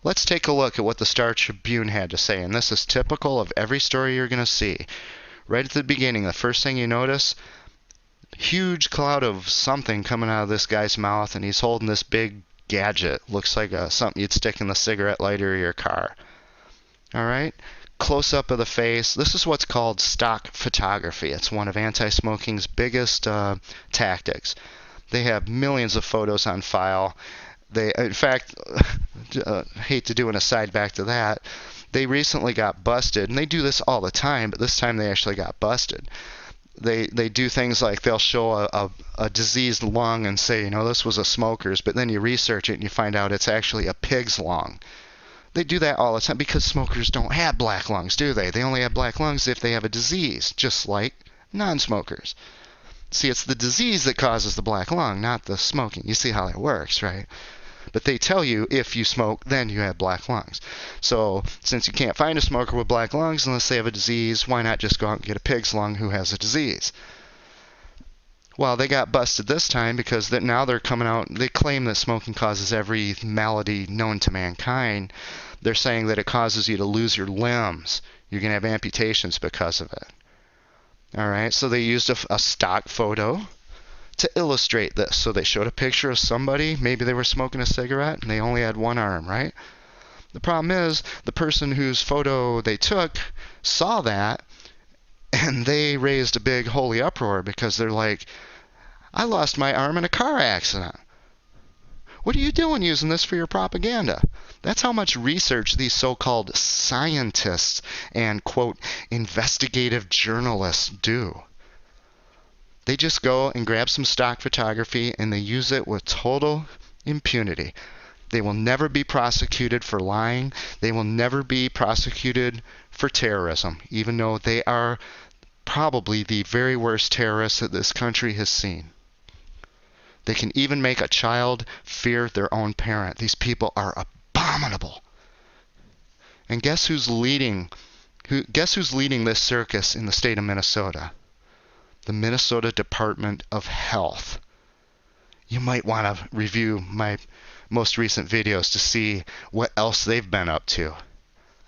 Let's take a look at what the Star Tribune had to say, and this is typical of every story you're going to see. Right at the beginning, the first thing you notice, huge cloud of something coming out of this guy's mouth, and he's holding this big gadget. Looks like something you'd stick in the cigarette lighter of your car. All right? Close up of the face. This is what's called stock photography. It's one of anti-smoking's biggest tactics. They have millions of photos on file. In fact, hate to do an aside back to that, they recently got busted, and they do this all the time, but this time they actually got busted. They do things like they'll show a diseased lung and say, this was a smoker's, but then you research it and you find out it's actually a pig's lung. They do that all the time because smokers don't have black lungs, do they? They only have black lungs if they have a disease, just like non-smokers. See, it's the disease that causes the black lung, not the smoking. You see how that works, right? But they tell you if you smoke, then you have black lungs. So since you can't find a smoker with black lungs unless they have a disease, why not just go out and get a pig's lung who has a disease? Well, they got busted this time because now they're coming out. They claim that smoking causes every malady known to mankind. They're saying that it causes you to lose your limbs. You're going to have amputations because of it. All right, so they used a stock photo to illustrate this. So they showed a picture of somebody. Maybe they were smoking a cigarette and they only had one arm, right? The problem is the person whose photo they took saw that and they raised a big holy uproar because they're like, I lost my arm in a car accident. What are you doing using this for your propaganda? That's how much research these so-called scientists and, quote, investigative journalists do. They just go and grab some stock photography and they use it with total impunity. They will never be prosecuted for lying. They will never be prosecuted for terrorism, even though they are probably the very worst terrorists that this country has seen. They can even make a child fear their own parent. These people are abominable. And guess who's leading Guess who's leading this circus in the state of Minnesota? The Minnesota Department of Health. You might want to review my most recent videos to see what else they've been up to.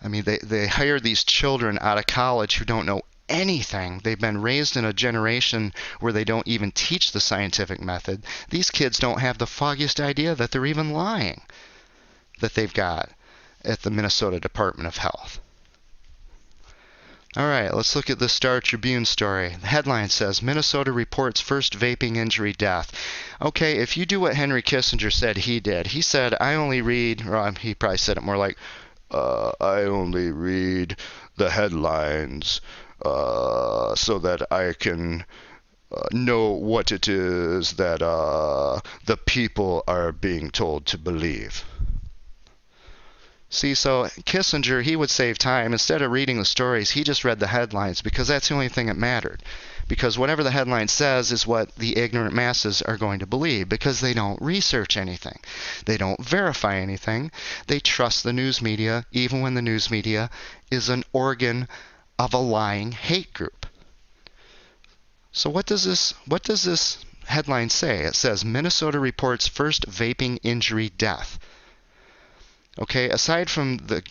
I mean, they hire these children out of college who don't know anything. They've been raised in a generation where they don't even teach the scientific method. These kids don't have the foggiest idea that they're even lying, that they've got at the Minnesota Department of Health. All right, let's look at the Star Tribune story. The headline says, Minnesota reports first vaping injury death. Okay, if you do what Henry Kissinger said he did, he said, I only read, or he probably said it more like, I only read the headlines so that I can know what it is that the people are being told to believe. See, so Kissinger, he would save time. Instead of reading the stories, he just read the headlines because that's the only thing that mattered. Because whatever the headline says is what the ignorant masses are going to believe because they don't research anything. They don't verify anything. They trust the news media even when the news media is an organ of a lying hate group. So what does this headline say? It says Minnesota reports first vaping injury death. Okay, aside from the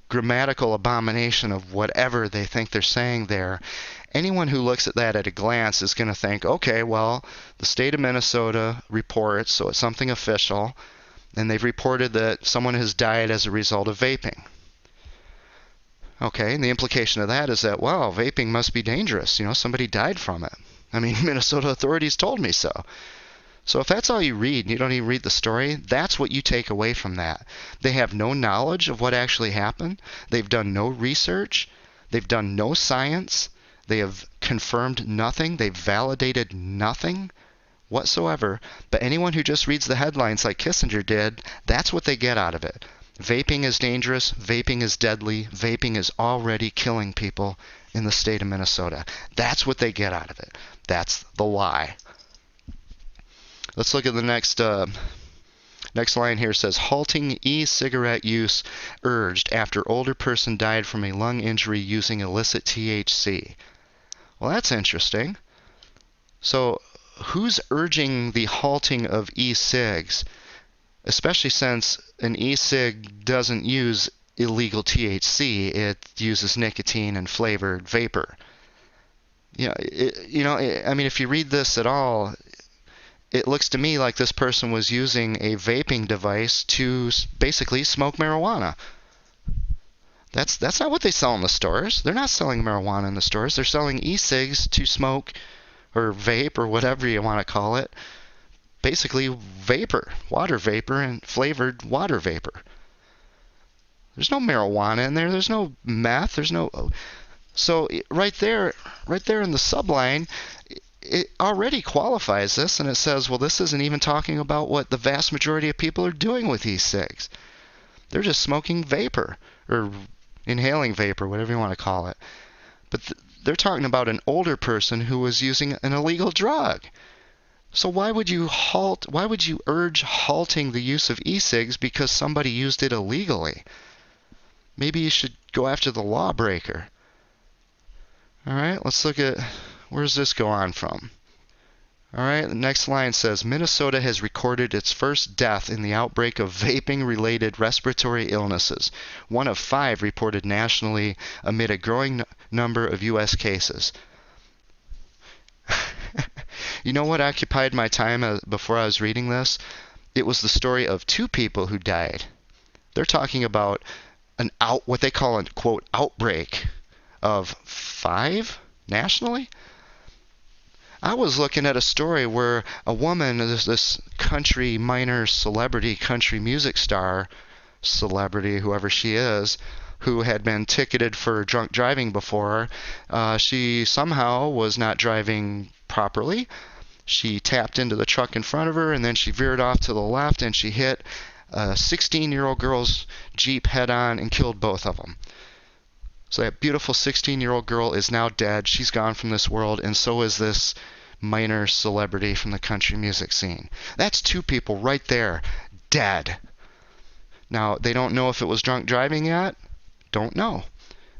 grammatical abomination of whatever they think they're saying there, anyone who looks at that at a glance is going to think, okay, well, the state of Minnesota reports, so it's something official, and they've reported that someone has died as a result of vaping. Okay, and the implication of that is that, wow, vaping must be dangerous. You know, somebody died from it. I mean, Minnesota authorities told me so. So if that's all you read, and you don't even read the story, that's what you take away from that. They have no knowledge of what actually happened. They've done no research. They've done no science. They have confirmed nothing. They've validated nothing whatsoever. But anyone who just reads the headlines like Kissinger did, that's what they get out of it. Vaping is dangerous. Vaping is deadly. Vaping is already killing people in the state of Minnesota. That's what they get out of it. That's the lie. Let's look at the next line here. It says, halting e-cigarette use urged after older person died from a lung injury using illicit THC. Well, that's interesting. So who's urging the halting of e-cigs, especially since an e-cig doesn't use illegal THC. It uses nicotine and flavored vapor. I mean, if you read this at all, it looks to me like this person was using a vaping device to basically smoke marijuana. That's not what they sell in the stores. They're not selling marijuana in the stores. They're selling e-cigs to smoke or vape or whatever you want to call it. Basically vapor, water vapor, and flavored water vapor. There's no marijuana in there. There's no meth. There's no... So right there in the subline, it already qualifies this, and it says, well, this isn't even talking about what the vast majority of people are doing with e-cigs. They're just smoking vapor, or inhaling vapor, whatever you want to call it. But they're talking about an older person who was using an illegal drug. So why would you urge halting the use of e-cigs because somebody used it illegally? Maybe you should go after the lawbreaker. All right, let's look at, where's this go on from? All right, the next line says, Minnesota has recorded its first death in the outbreak of vaping-related respiratory illnesses, one of 5 reported nationally amid a growing number of U.S. cases. You know what occupied my time before I was reading this? It was the story of 2 people who died. They're talking about what they call a, quote, outbreak of 5 nationally? I was looking at a story where a woman, this country minor celebrity, country music star celebrity, whoever she is, who had been ticketed for drunk driving before, she somehow was not driving properly. She tapped into the truck in front of her, and then she veered off to the left, and she hit a 16-year-old girl's Jeep head-on and killed both of them. So that beautiful 16-year-old girl is now dead. She's gone from this world, and so is this minor celebrity from the country music scene. That's 2 people right there, dead. Now, they don't know if it was drunk driving yet. Don't know.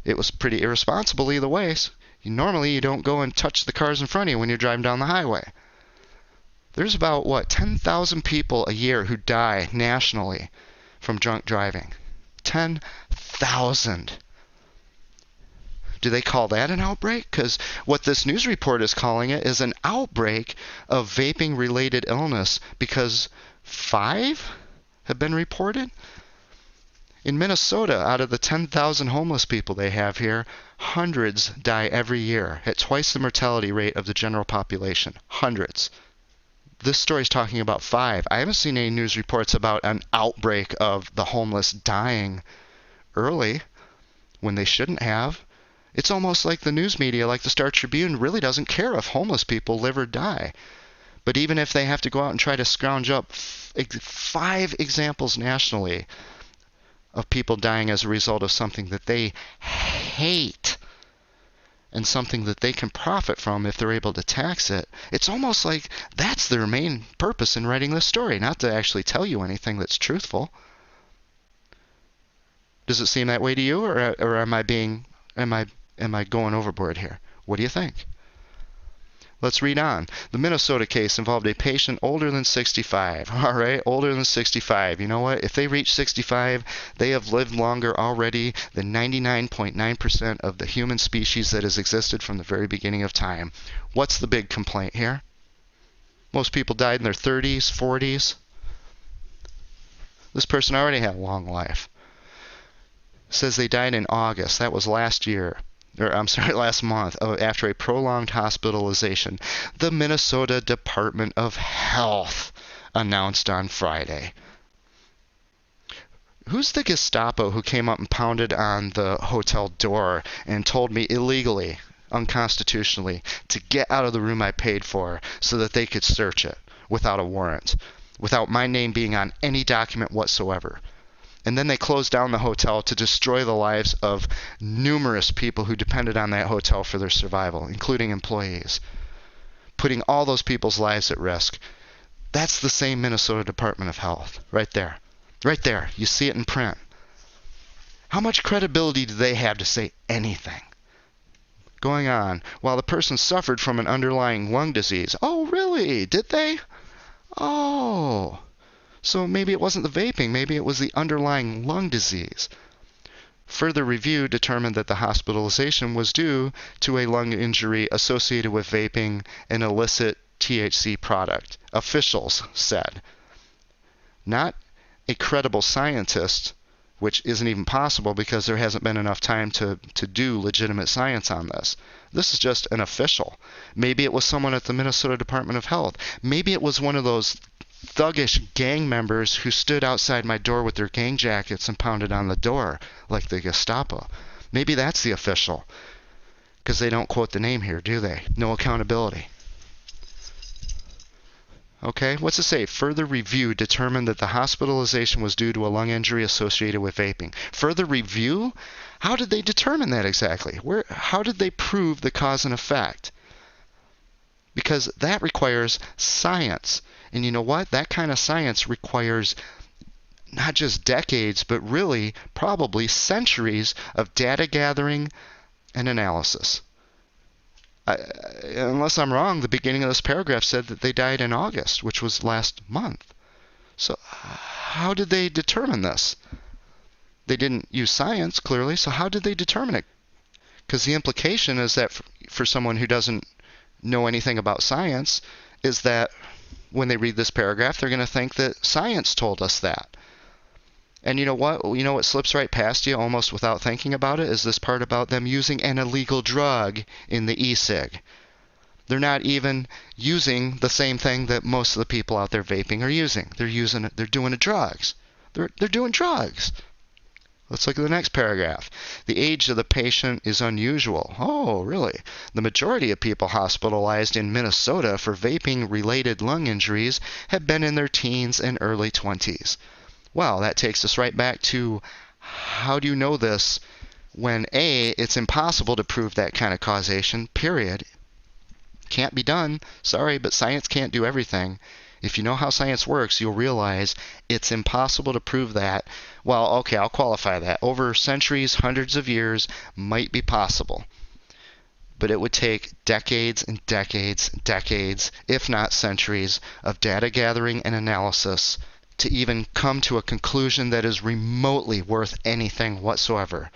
It was pretty irresponsible either way. Normally, you don't go and touch the cars in front of you when you're driving down the highway. There's about, 10,000 people a year who die nationally from drunk driving. 10,000. Do they call that an outbreak? Because what this news report is calling it is an outbreak of vaping-related illness because 5 have been reported. In Minnesota, out of the 10,000 homeless people they have here, hundreds die every year at twice the mortality rate of the general population. Hundreds. This story is talking about 5. I haven't seen any news reports about an outbreak of the homeless dying early when they shouldn't have. It's almost like the news media, like the Star Tribune, really doesn't care if homeless people live or die. But even if they have to go out and try to scrounge up 5 examples nationally of people dying as a result of something that they hate and something that they can profit from if they're able to tax it, it's almost like that's their main purpose in writing this story, not to actually tell you anything that's truthful. Does it seem that way to you, or am I going overboard here? What do you think? Let's read on. The Minnesota case involved a patient older than 65. All right, older than 65. You know what? If they reach 65, they have lived longer already than 99.9% of the human species that has existed from the very beginning of time. What's the big complaint here? Most people died in their 30s, 40s. This person already had a long life. It says they died in August. That was last month, after a prolonged hospitalization. The Minnesota Department of Health announced on Friday. Who's the Gestapo who came up and pounded on the hotel door and told me illegally, unconstitutionally, to get out of the room I paid for so that they could search it without a warrant, without my name being on any document whatsoever? And then they closed down the hotel to destroy the lives of numerous people who depended on that hotel for their survival, including employees, putting all those people's lives at risk. That's the same Minnesota Department of Health, right there. Right there. You see it in print. How much credibility do they have to say anything? Going on, while the person suffered from an underlying lung disease. Oh, really? Did they? Oh. So maybe it wasn't the vaping, maybe it was the underlying lung disease. Further review determined that the hospitalization was due to a lung injury associated with vaping an illicit THC product, officials said. Not a credible scientist, which isn't even possible because there hasn't been enough time to do legitimate science on this. This is just an official. Maybe it was someone at the Minnesota Department of Health. Maybe it was one of those thuggish gang members who stood outside my door with their gang jackets and pounded on the door like the Gestapo. Maybe that's the official, because they don't quote the name here, do they? No accountability. Okay, what's it say? Further review determined that the hospitalization was due to a lung injury associated with vaping. Further review? How did they determine that exactly? How did they prove the cause and effect? Because that requires science. And you know what? That kind of science requires not just decades, but really probably centuries of data gathering and analysis. Unless I'm wrong, the beginning of this paragraph said that they died in August, which was last month. So how did they determine this? They didn't use science, clearly, so how did they determine it? Because the implication is that for someone who doesn't know anything about science, is that when they read this paragraph, they're going to think that science told us that. And you know what? You know what slips right past you almost without thinking about it is this part about them using an illegal drug in the e-cig. They're not even using the same thing that most of the people out there vaping are using. They're doing drugs. They're doing drugs. Let's look at the next paragraph. The age of the patient is unusual. Oh, really? The majority of people hospitalized in Minnesota for vaping-related lung injuries have been in their teens and early 20s. Well, that takes us right back to how do you know this when A, it's impossible to prove that kind of causation, period. Can't be done. Sorry, but science can't do everything. If you know how science works, you'll realize it's impossible to prove that. Well, okay, I'll qualify that. Over centuries, hundreds of years, might be possible. But it would take decades and decades and decades, if not centuries, of data gathering and analysis to even come to a conclusion that is remotely worth anything whatsoever.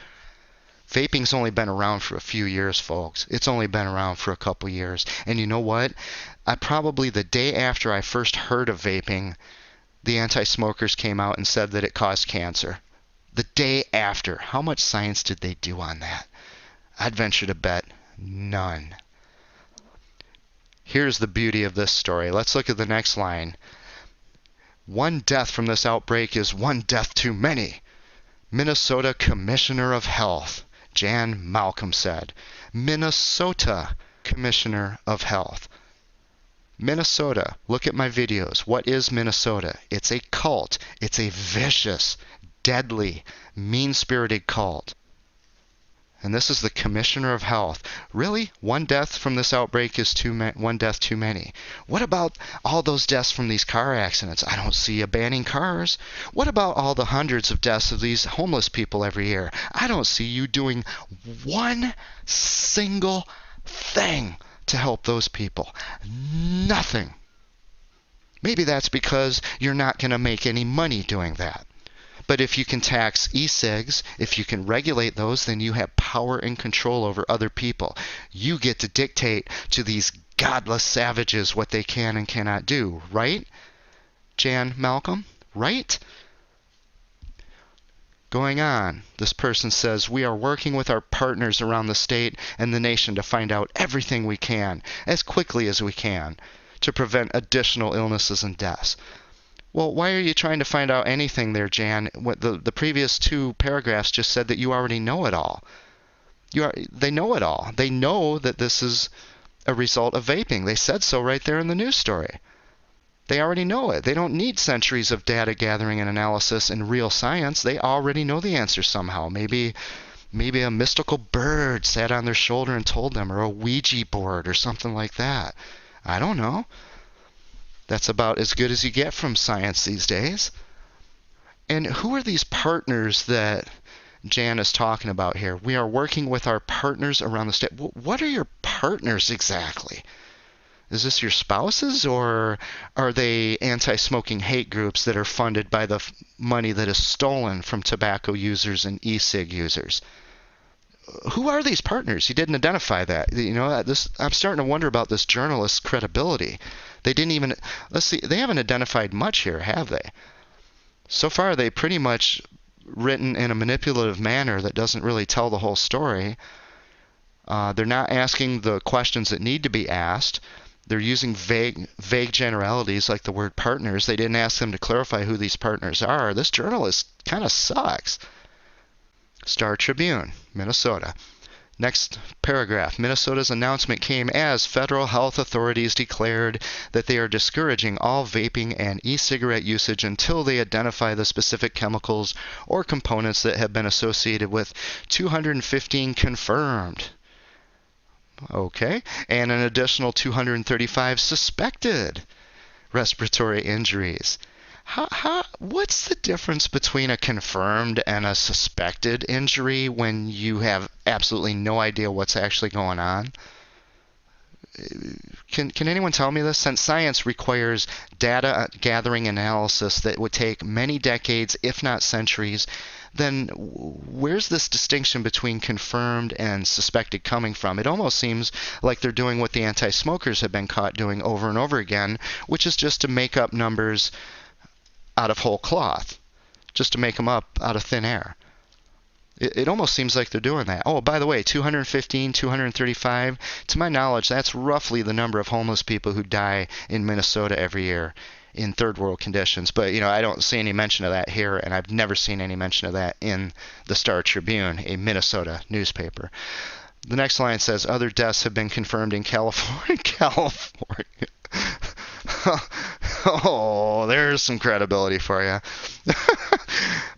Vaping's only been around for a few years, folks. It's only been around for a couple years. And you know what? Probably the day after I first heard of vaping, the anti-smokers came out and said that it caused cancer. The day after. How much science did they do on that? I'd venture to bet none. Here's the beauty of this story. Let's look at the next line. One death from this outbreak is one death too many. Minnesota Commissioner of Health, Jan Malcolm said. Minnesota Commissioner of Health. Minnesota. Look at my videos. What is Minnesota? It's a cult. It's a vicious, deadly, mean-spirited cult. And this is the Commissioner of Health. Really? One death from this outbreak is one death too many. What about all those deaths from these car accidents? I don't see you banning cars. What about all the hundreds of deaths of these homeless people every year? I don't see you doing one single thing to help those people. Nothing. Maybe that's because you're not going to make any money doing that. But if you can tax e-cigs, if you can regulate those, then you have power and control over other people. You get to dictate to these godless savages what they can and cannot do, right? Jan Malcolm, right? Going on, this person says, we are working with our partners around the state and the nation to find out everything we can, as quickly as we can, to prevent additional illnesses and deaths. Well, why are you trying to find out anything there, Jan? The previous two paragraphs just said that you already know it all. They know it all. They know that this is a result of vaping. They said so right there in the news story. They already know it. They don't need centuries of data gathering and analysis and real science. They already know the answer somehow. Maybe a mystical bird sat on their shoulder and told them, or a Ouija board or something like that. I don't know. That's about as good as you get from science these days. And who are these partners that Jan is talking about here? We are working with our partners around the state. What are your partners exactly? Is this your spouses, or are they anti-smoking hate groups that are funded by the money that is stolen from tobacco users and e-cig users? Who are these partners? You didn't identify that. You know, I'm starting to wonder about this journalist's credibility. They didn't even, they haven't identified much here, have they? So far, they pretty much written in a manipulative manner that doesn't really tell the whole story. They're not asking the questions that need to be asked. They're using vague generalities like the word partners. They didn't ask them to clarify who these partners are. This journalist kind of sucks. Star Tribune, Minnesota. Next paragraph. Minnesota's announcement came as federal health authorities declared that they are discouraging all vaping and e-cigarette usage until they identify the specific chemicals or components that have been associated with 215 confirmed. Okay. And an additional 235 suspected respiratory injuries. What's the difference between a confirmed and a suspected injury when you have absolutely no idea what's actually going on? Can anyone tell me this? Since science requires data gathering analysis that would take many decades, if not centuries, then where's this distinction between confirmed and suspected coming from? It almost seems like they're doing what the anti-smokers have been caught doing over and over again, which is just to make up numbers out of whole cloth, just to make them up out of thin air. It almost seems like they're doing that. Oh, by the way, 215, 235, to my knowledge, that's roughly the number of homeless people who die in Minnesota every year in third world conditions. But, you know, I don't see any mention of that here, and I've never seen any mention of that in the Star Tribune, a Minnesota newspaper. The next line says, other deaths have been confirmed in California. Oh, there's some credibility for you.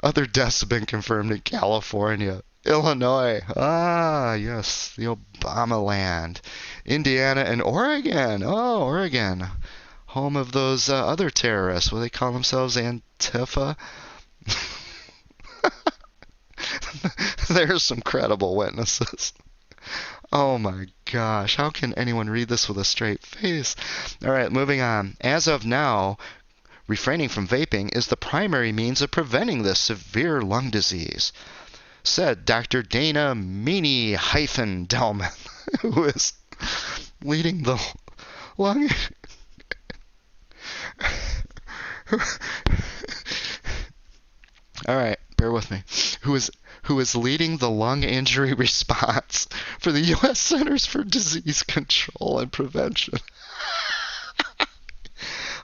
Other deaths have been confirmed in California, Illinois, yes, the Obama land, Indiana, and Oregon. Oh, Oregon. home of those other terrorists. What do they call themselves? Antifa? There's some credible witnesses. Oh my gosh, how can anyone read this with a straight face? All right, moving on. As of now, refraining from vaping is the primary means of preventing this severe lung disease, said Dr. Dana Meany-Delman, who is leading the lung... All right, bear with me. Who is leading the lung injury response for the U.S. Centers for Disease Control and Prevention.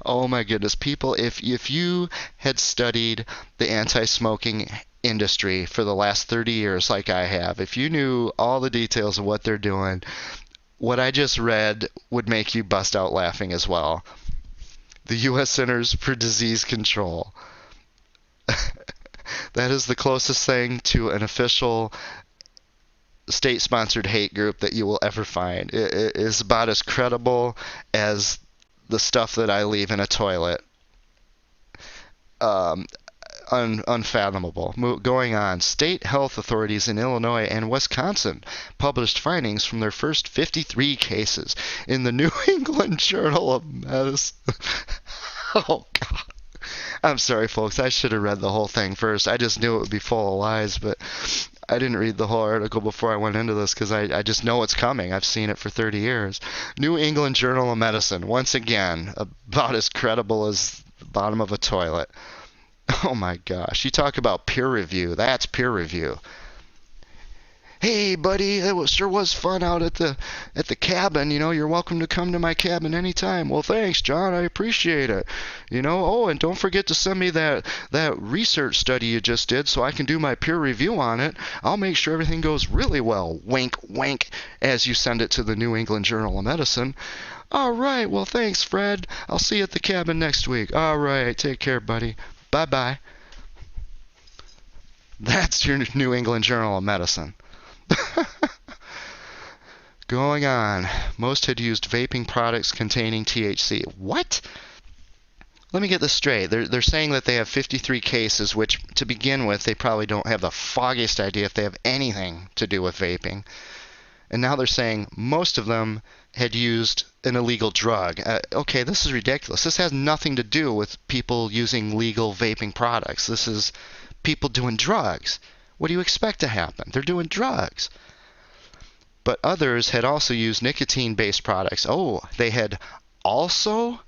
Oh my goodness, people, if you had studied the anti-smoking industry for the last 30 years like I have, if you knew all the details of what they're doing, what I just read would make you bust out laughing as well. The U.S. Centers for Disease Control. That is the closest thing to an official state-sponsored hate group that you will ever find. It is about as credible as the stuff that I leave in a toilet. Unfathomable. Going on, state health authorities in Illinois and Wisconsin published findings from their first 53 cases in the New England Journal of Medicine. Oh, God. I'm sorry, folks. I should have read the whole thing first. I just knew it would be full of lies, but I didn't read the whole article before I went into this because I just know it's coming. I've seen it for 30 years. New England Journal of Medicine, once again, about as credible as the bottom of a toilet. Oh my gosh. You talk about peer review. That's peer review. Hey, buddy, it sure was fun out at the cabin. You know, you're welcome to come to my cabin anytime. Well, thanks, John. I appreciate it. You know, oh, and don't forget to send me that research study you just did so I can do my peer review on it. I'll make sure everything goes really well. Wink, wink, as you send it to the New England Journal of Medicine. All right, well, thanks, Fred. I'll see you at the cabin next week. All right, take care, buddy. Bye-bye. That's your New England Journal of Medicine. Going on. Most had used vaping products containing THC. What? Let me get this straight. They're saying that they have 53 cases, which, to begin with, they probably don't have the foggiest idea if they have anything to do with vaping. And now they're saying most of them had used an illegal drug. Okay, this is ridiculous. This has nothing to do with people using legal vaping products. This is people doing drugs. What do you expect to happen? They're doing drugs. But others had also used nicotine-based products. Oh, they had also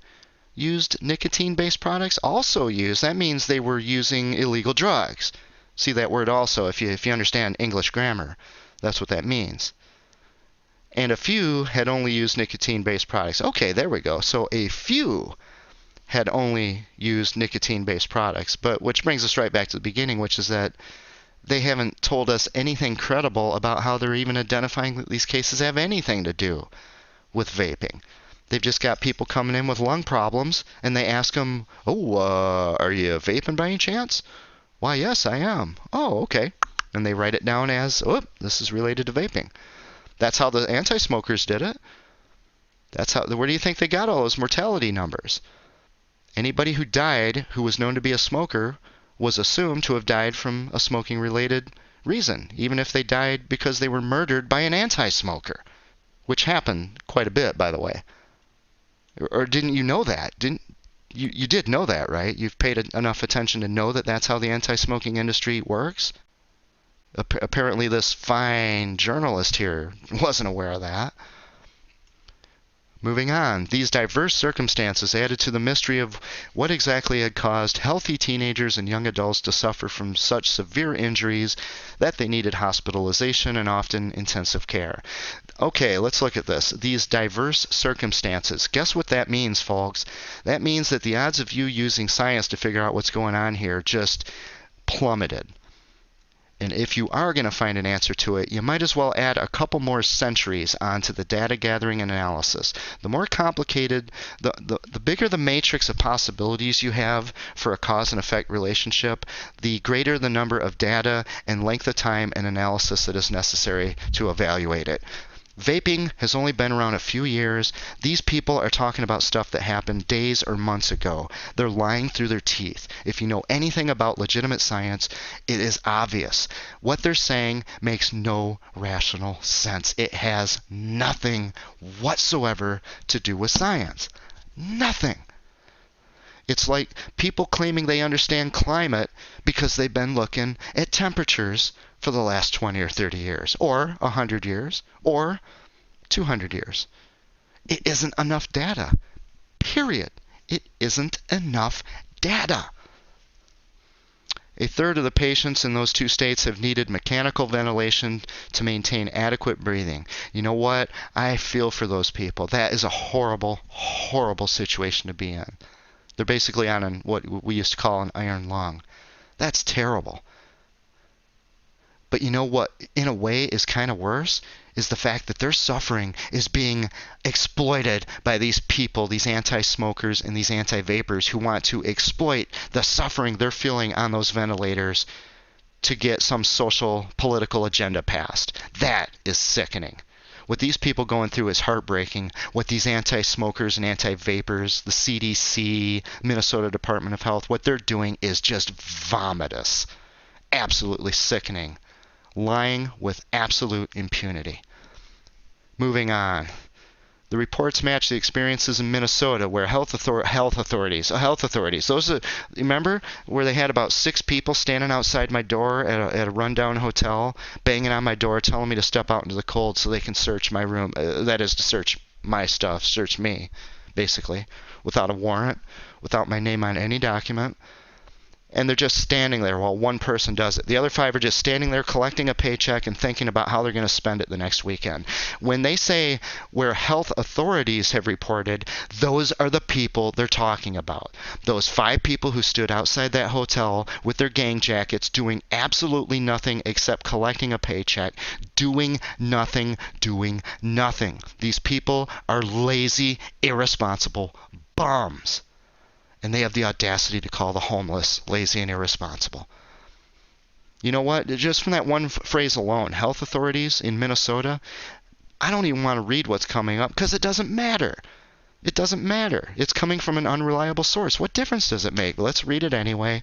used nicotine-based products? Also used. That means they were using illegal drugs. See that word also if you understand English grammar. That's what that means. And a few had only used nicotine-based products. Okay, there we go. So a few had only used nicotine-based products. But which brings us right back to the beginning, which is that they haven't told us anything credible about how they're even identifying that these cases have anything to do with vaping. They've just got people coming in with lung problems, and they ask them, are you vaping by any chance? Why, yes, I am. Oh, okay. And they write it down as, this is related to vaping. That's how the anti-smokers did it. Where do you think they got all those mortality numbers? Anybody who died who was known to be a smoker was assumed to have died from a smoking-related reason, even if they died because they were murdered by an anti-smoker, which happened quite a bit, by the way. Or didn't you know that? You did know that, right? You've paid enough attention to know that that's how the anti-smoking industry works? Apparently this fine journalist here wasn't aware of that. Moving on, these diverse circumstances added to the mystery of what exactly had caused healthy teenagers and young adults to suffer from such severe injuries that they needed hospitalization and often intensive care. Okay, let's look at this. These diverse circumstances. Guess what that means, folks? That means that the odds of you using science to figure out what's going on here just plummeted. And if you are going to find an answer to it, you might as well add a couple more centuries onto the data gathering and analysis. The more complicated, the bigger the matrix of possibilities you have for a cause and effect relationship, the greater the number of data and length of time and analysis that is necessary to evaluate it. Vaping has only been around a few years. These people are talking about stuff that happened days or months ago. They're lying through their teeth. If you know anything about legitimate science, it is obvious. What they're saying makes no rational sense. It has nothing whatsoever to do with science. Nothing. It's like people claiming they understand climate because they've been looking at temperatures for the last 20 or 30 years, or 100 years, or 200 years. It isn't enough data. Period. It isn't enough data. A third of the patients in those two states have needed mechanical ventilation to maintain adequate breathing. You know what? I feel for those people. That is a horrible, horrible situation to be in. They're basically on what we used to call an iron lung. That's terrible. But you know what, in a way, is kind of worse? Is the fact that their suffering is being exploited by these people, these anti-smokers and these anti-vapors who want to exploit the suffering they're feeling on those ventilators to get some social, political agenda passed. That is sickening. What these people going through is heartbreaking. What these anti-smokers and anti-vapors, the CDC, Minnesota Department of Health, what they're doing is just vomitous. Absolutely sickening. Lying with absolute impunity. Moving on. The reports match the experiences in Minnesota where health authorities, those are, remember where they had about 6 people standing outside my door at a rundown hotel, banging on my door, telling me to step out into the cold so they can search my room, that is to search my stuff, search me, basically, without a warrant, without my name on any document. And they're just standing there while one person does it. The other 5 are just standing there collecting a paycheck and thinking about how they're going to spend it the next weekend. When they say where health authorities have reported, those are the people they're talking about. Those 5 people who stood outside that hotel with their gang jackets doing absolutely nothing except collecting a paycheck, doing nothing. These people are lazy, irresponsible bums. And they have the audacity to call the homeless lazy and irresponsible. You know what? Just from that one phrase alone, health authorities in Minnesota, I don't even want to read what's coming up because it doesn't matter. It doesn't matter. It's coming from an unreliable source. What difference does it make? Let's read it anyway.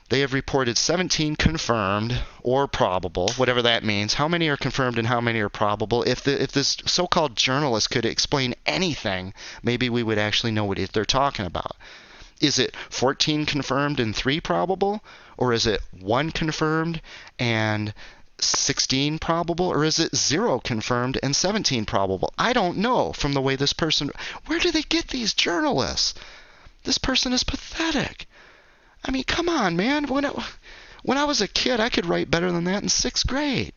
They have reported 17 confirmed or probable, whatever that means. How many are confirmed and how many are probable? If this so-called journalist could explain anything, maybe we would actually know what they're talking about. Is it 14 confirmed and 3 probable? Or is it 1 confirmed and 16 probable? Or is it 0 confirmed and 17 probable? I don't know from the way this person... Where do they get these journalists? This person is pathetic. I mean, come on, man. When I was a kid, I could write better than that in 6th grade.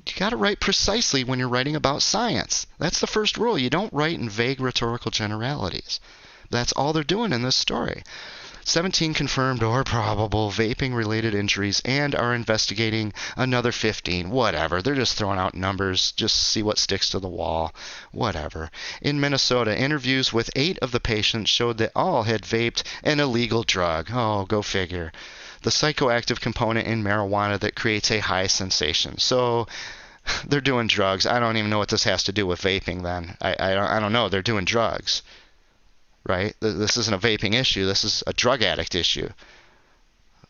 You got to write precisely when you're writing about science. That's the first rule. You don't write in vague rhetorical generalities. That's all they're doing in this story. 17 confirmed or probable vaping-related injuries and are investigating another 15. Whatever. They're just throwing out numbers. Just see what sticks to the wall. Whatever. In Minnesota, interviews with 8 of the patients showed that all had vaped an illegal drug. Oh, go figure. The psychoactive component in marijuana that creates a high sensation. So they're doing drugs. I don't even know what this has to do with vaping then. I don't know. They're doing drugs. Right? This isn't a vaping issue. This is a drug addict issue.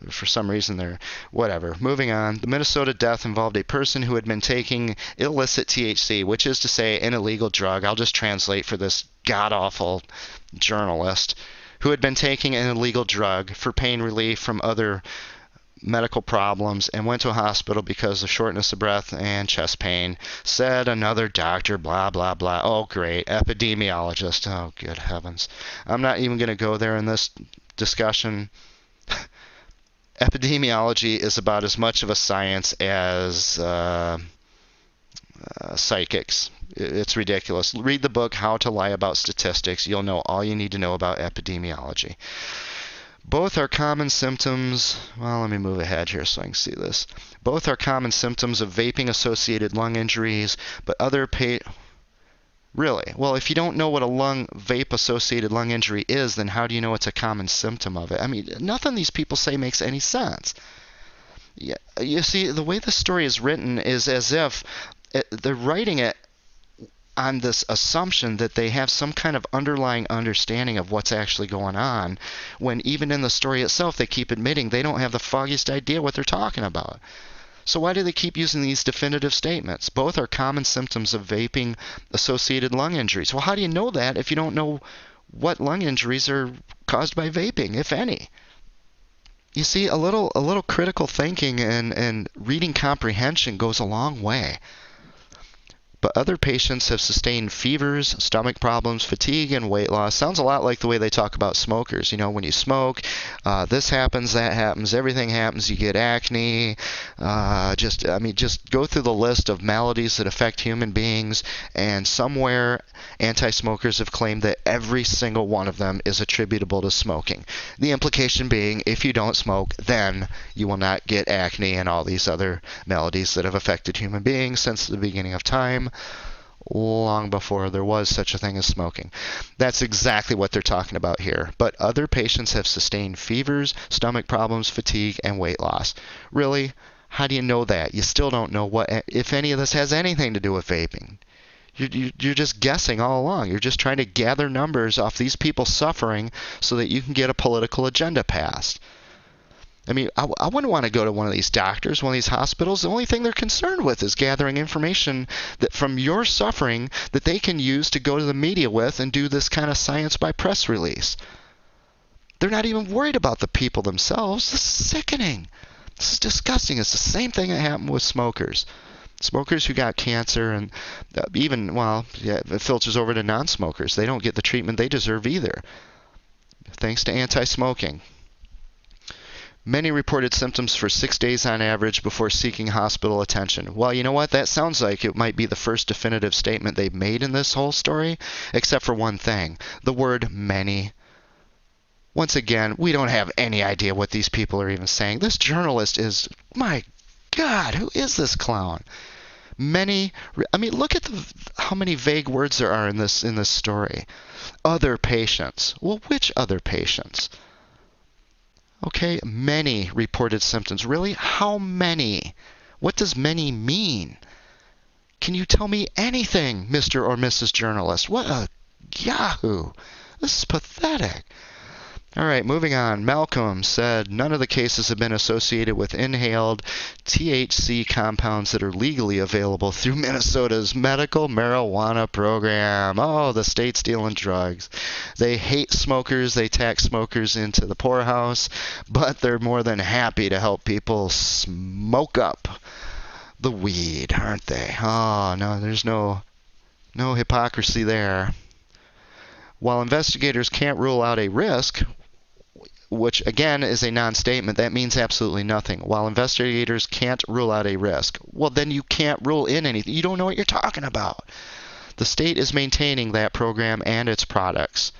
For some reason they're... Whatever. Moving on. The Minnesota death involved a person who had been taking illicit THC, which is to say an illegal drug. I'll just translate for this god-awful journalist. Who had been taking an illegal drug for pain relief from other medical problems and went to a hospital because of shortness of breath and chest pain, said another doctor, blah, blah, blah. Oh, great. Epidemiologist. Oh, good heavens. I'm not even going to go there in this discussion. Epidemiology is about as much of a science as psychics. It's ridiculous. Read the book, How to Lie About Statistics. You'll know all you need to know about epidemiology. Both are common symptoms. Well, let me move ahead here so I can see this. Both are common symptoms of vaping-associated lung injuries, but other Really? Well, if you don't know what a vape-associated lung injury is, then how do you know it's a common symptom of it? I mean, nothing these people say makes any sense. Yeah, you see, the way the story is written is as if they're writing it on this assumption that they have some kind of underlying understanding of what's actually going on, when even in the story itself they keep admitting they don't have the foggiest idea what they're talking about. So why do they keep using these definitive statements? Both are common symptoms of vaping associated lung injuries. Well, how do you know that if you don't know what lung injuries are caused by vaping, if any? You see, a little critical thinking and reading comprehension goes a long way. But other patients have sustained fevers, stomach problems, fatigue, and weight loss. Sounds a lot like the way they talk about smokers. You know, when you smoke, this happens, that happens, everything happens. You get acne. Just go through the list of maladies that affect human beings, and somewhere anti-smokers have claimed that every single one of them is attributable to smoking. The implication being, if you don't smoke, then you will not get acne and all these other maladies that have affected human beings since the beginning of time, long before there was such a thing as smoking. That's exactly what they're talking about here. But other patients have sustained fevers, stomach problems, fatigue, and weight loss. Really? How do you know that? You still don't know what, if any of this has anything to do with vaping. You're just guessing all along. You're just trying to gather numbers off these people suffering so that you can get a political agenda passed. I mean, I wouldn't want to go to one of these doctors, one of these hospitals. The only thing they're concerned with is gathering information that from your suffering that they can use to go to the media with and do this kind of science by press release. They're not even worried about the people themselves. This is sickening. This is disgusting. It's the same thing that happened with smokers. Smokers who got cancer, and it filters over to non-smokers. They don't get the treatment they deserve either, thanks to anti-smoking. Many reported symptoms for 6 days on average before seeking hospital attention. Well, you know what? That sounds like it might be the first definitive statement they've made in this whole story, except for one thing, the word many. Once again, we don't have any idea what these people are even saying. This journalist is, my God, who is this clown? Many, I mean, look at how many vague words there are in this story. Other patients. Well, which other patients? Okay, many reported symptoms. Really? How many? What does many mean? Can you tell me anything, Mr. or Mrs. Journalist? What a yahoo! This is pathetic. All right, moving on. Malcolm said none of the cases have been associated with inhaled THC compounds that are legally available through Minnesota's medical marijuana program. Oh, the state's dealing drugs. They hate smokers. They tax smokers into the poorhouse, but they're more than happy to help people smoke up the weed, aren't they? Oh, no, there's no hypocrisy there. While investigators can't rule out a risk, which again is a non-statement, that means absolutely nothing. While investigators can't rule out a risk, well, then you can't rule in anything. You don't know what you're talking about. The state is maintaining that program and its products.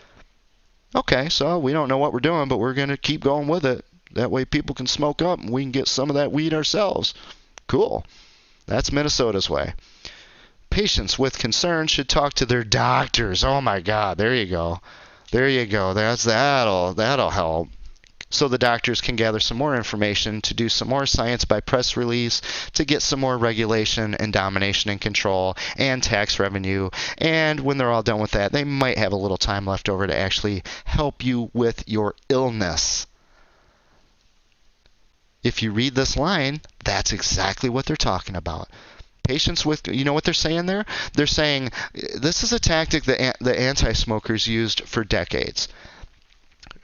Okay, so we don't know what we're doing, but we're going to keep going with it. That way people can smoke up and we can get some of that weed ourselves. Cool. That's Minnesota's way. Patients with concerns should talk to their doctors. Oh my God, there you go. There you go. That'll help. So the doctors can gather some more information to do some more science by press release, to get some more regulation and domination and control and tax revenue. And when they're all done with that, they might have a little time left over to actually help you with your illness. If you read this line, that's exactly what they're talking about. Patients with, you know what they're saying there? They're saying this is a tactic that the anti-smokers used for decades.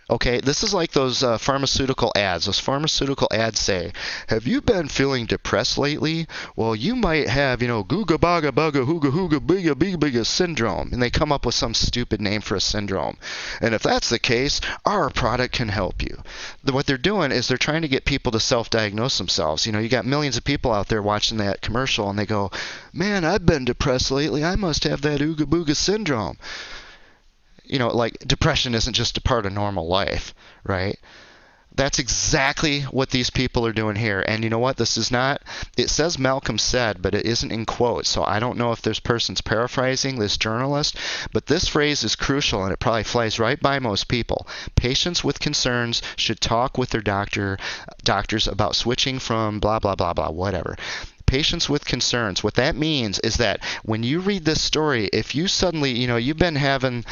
Okay, this is like those pharmaceutical ads. Those pharmaceutical ads say, have you been feeling depressed lately? Well, you might have, googa baga baga hooga hooga biga biga biga syndrome. And they come up with some stupid name for a syndrome. And if that's the case, our product can help you. What they're doing is they're trying to get people to self-diagnose themselves. You got millions of people out there watching that commercial and they go, man, I've been depressed lately. I must have that ooga booga syndrome. Like depression isn't just a part of normal life, right? That's exactly what these people are doing here. And you know what? This is not, it says Malcolm said, but it isn't in quotes. So I don't know if this person's paraphrasing this journalist, but this phrase is crucial and it probably flies right by most people. Patients with concerns should talk with their doctors about switching from blah, blah, blah, blah, whatever. Patients with concerns. What that means is that when you read this story, if you suddenly, you've been having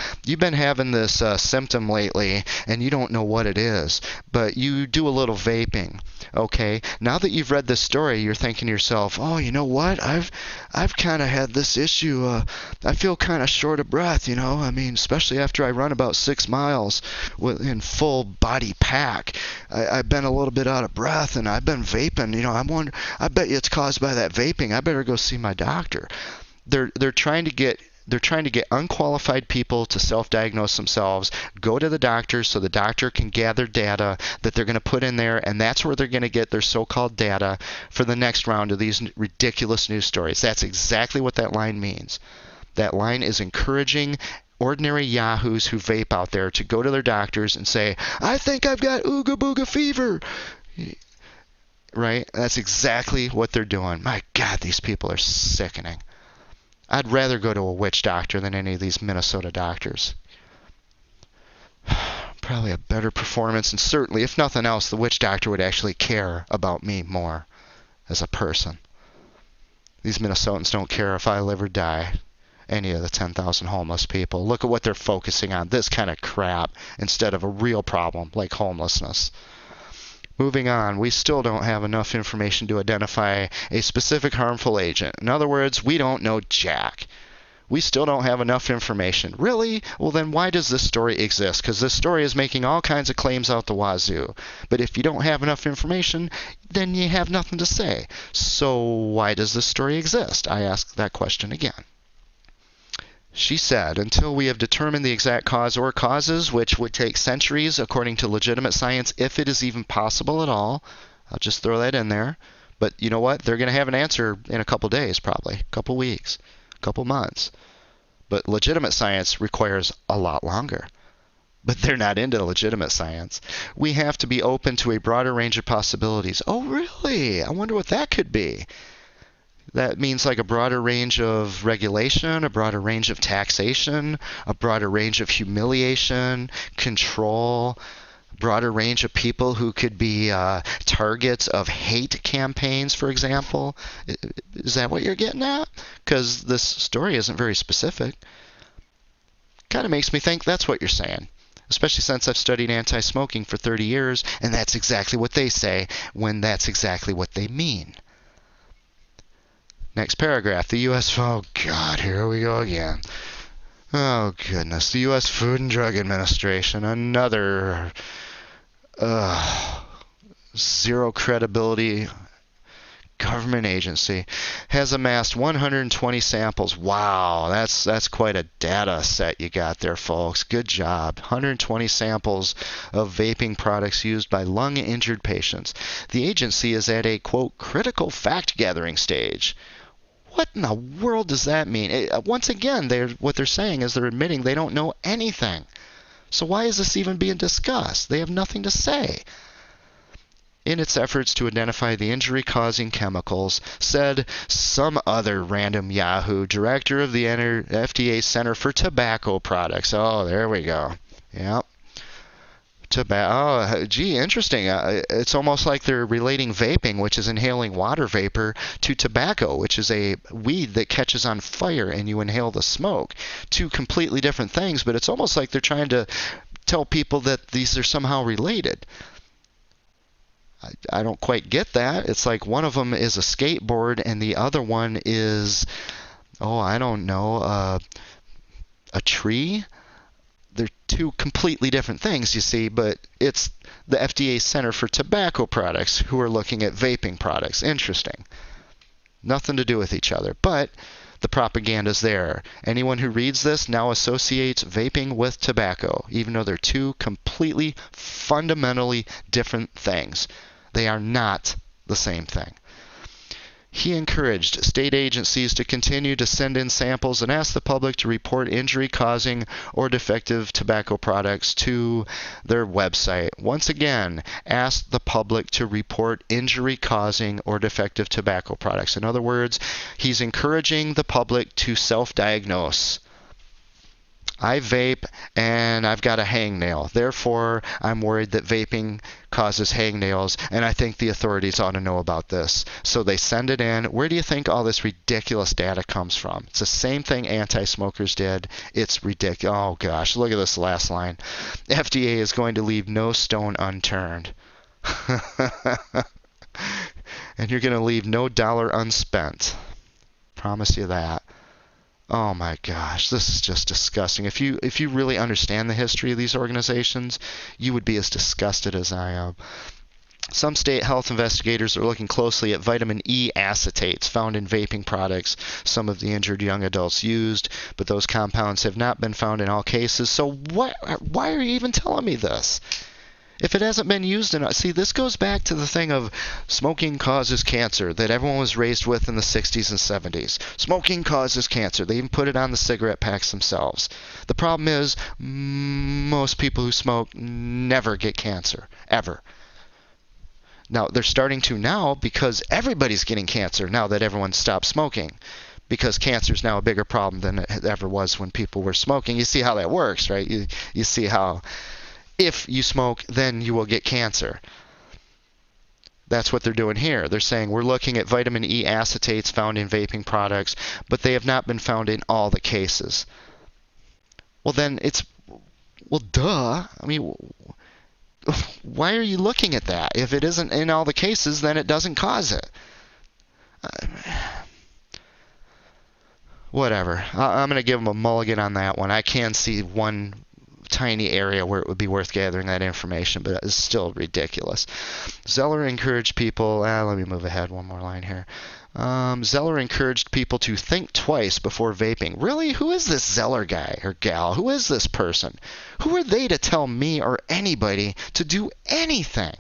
this symptom lately and you don't know what it is, but you do a little vaping. Okay, now that you've read this story, you're thinking to yourself, oh, you know what? I've kind of had this issue. I feel kind of short of breath, I mean, especially after I run about 6 miles in full body pack. I've been a little bit out of breath, and I've been vaping. I bet you it's caused by that vaping. I better go see my doctor. They're trying to get unqualified people to self-diagnose themselves, go to the doctor so the doctor can gather data that they're going to put in there, and that's where they're going to get their so-called data for the next round of these ridiculous news stories. That's exactly what that line means. That line is encouraging ordinary yahoos who vape out there to go to their doctors and say, I think I've got ooga booga fever. Right? That's exactly what they're doing. My God, these people are sickening. I'd rather go to a witch doctor than any of these Minnesota doctors. Probably a better performance, and certainly, if nothing else, the witch doctor would actually care about me more as a person. These Minnesotans don't care if I live or die. Any of the 10,000 homeless people. Look at what they're focusing on, this kind of crap, instead of a real problem like homelessness. Moving on, we still don't have enough information to identify a specific harmful agent. In other words, we don't know jack. We still don't have enough information. Really? Well, then why does this story exist? Because this story is making all kinds of claims out the wazoo. But if you don't have enough information, then you have nothing to say. So why does this story exist? I ask that question again. She said, until we have determined the exact cause or causes, which would take centuries according to legitimate science, if it is even possible at all. I'll just throw that in there. But you know what? They're going to have an answer in a couple days, probably. A couple weeks. A couple months. But legitimate science requires a lot longer. But they're not into legitimate science. We have to be open to a broader range of possibilities. Oh, really? I wonder what that could be. That means like a broader range of regulation, a broader range of taxation, a broader range of humiliation, control, broader range of people who could be targets of hate campaigns, for example. Is that what you're getting at? Because this story isn't very specific. Kind of makes me think that's what you're saying. Especially since I've studied anti-smoking for 30 years, and that's exactly what they say when that's exactly what they mean. Next paragraph, the U.S. Oh, God, here we go again. Oh, goodness. The U.S. Food and Drug Administration, another zero credibility government agency, has amassed 120 samples. Wow, that's quite a data set you got there, folks. Good job. 120 samples of vaping products used by lung-injured patients. The agency is at a, quote, critical fact-gathering stage. What in the world does that mean? Once again, what they're saying is they're admitting they don't know anything. So why is this even being discussed? They have nothing to say. In its efforts to identify the injury-causing chemicals, said some other random Yahoo, director of the FDA Center for Tobacco Products. Oh, there we go. Yep. Oh, gee, interesting. It's almost like they're relating vaping, which is inhaling water vapor, to tobacco, which is a weed that catches on fire and you inhale the smoke. Two completely different things, but it's almost like they're trying to tell people that these are somehow related. I don't quite get that. It's like one of them is a skateboard and the other one is, I don't know, a tree. They're two completely different things, you see, but it's the FDA Center for Tobacco Products who are looking at vaping products. Interesting. Nothing to do with each other, but the propaganda's there. Anyone who reads this now associates vaping with tobacco, even though they're two completely, fundamentally different things. They are not the same thing. He encouraged state agencies to continue to send in samples and ask the public to report injury-causing or defective tobacco products to their website. Once again, ask the public to report injury-causing or defective tobacco products. In other words, he's encouraging the public to self-diagnose. I vape and I've got a hangnail. Therefore, I'm worried that vaping causes hangnails, and I think the authorities ought to know about this. So they send it in. Where do you think all this ridiculous data comes from? It's the same thing anti-smokers did. It's ridiculous. Oh gosh, look at this last line. FDA is going to leave no stone unturned. And you're going to leave no dollar unspent. Promise you that. Oh my gosh, this is just disgusting. If you really understand the history of these organizations, you would be as disgusted as I am. Some state health investigators are looking closely at vitamin E acetates found in vaping products some of the injured young adults used, but those compounds have not been found in all cases. So why are you even telling me this? If it hasn't been used in, see, this goes back to the thing of smoking causes cancer that everyone was raised with in the 60s and 70s. Smoking causes cancer. They even put it on the cigarette packs themselves. The problem is most people who smoke never get cancer, ever. Now, they're starting to now because everybody's getting cancer now that everyone stopped smoking, because cancer is now a bigger problem than it ever was when people were smoking. You see how that works, right? You see how if you smoke, then you will get cancer. That's what they're doing here. They're saying we're looking at vitamin E acetates found in vaping products, but they have not been found in all the cases. Well, then well, duh. I mean, why are you looking at that? If it isn't in all the cases, then it doesn't cause it. Whatever. I'm going to give them a mulligan on that one. I can see one tiny area where it would be worth gathering that information, but it's still ridiculous. Zeller encouraged people, let me move ahead one more line here. Zeller encouraged people to think twice before vaping. Really? Who is this Zeller guy or gal? Who is this person? Who are they to tell me or anybody to do anything?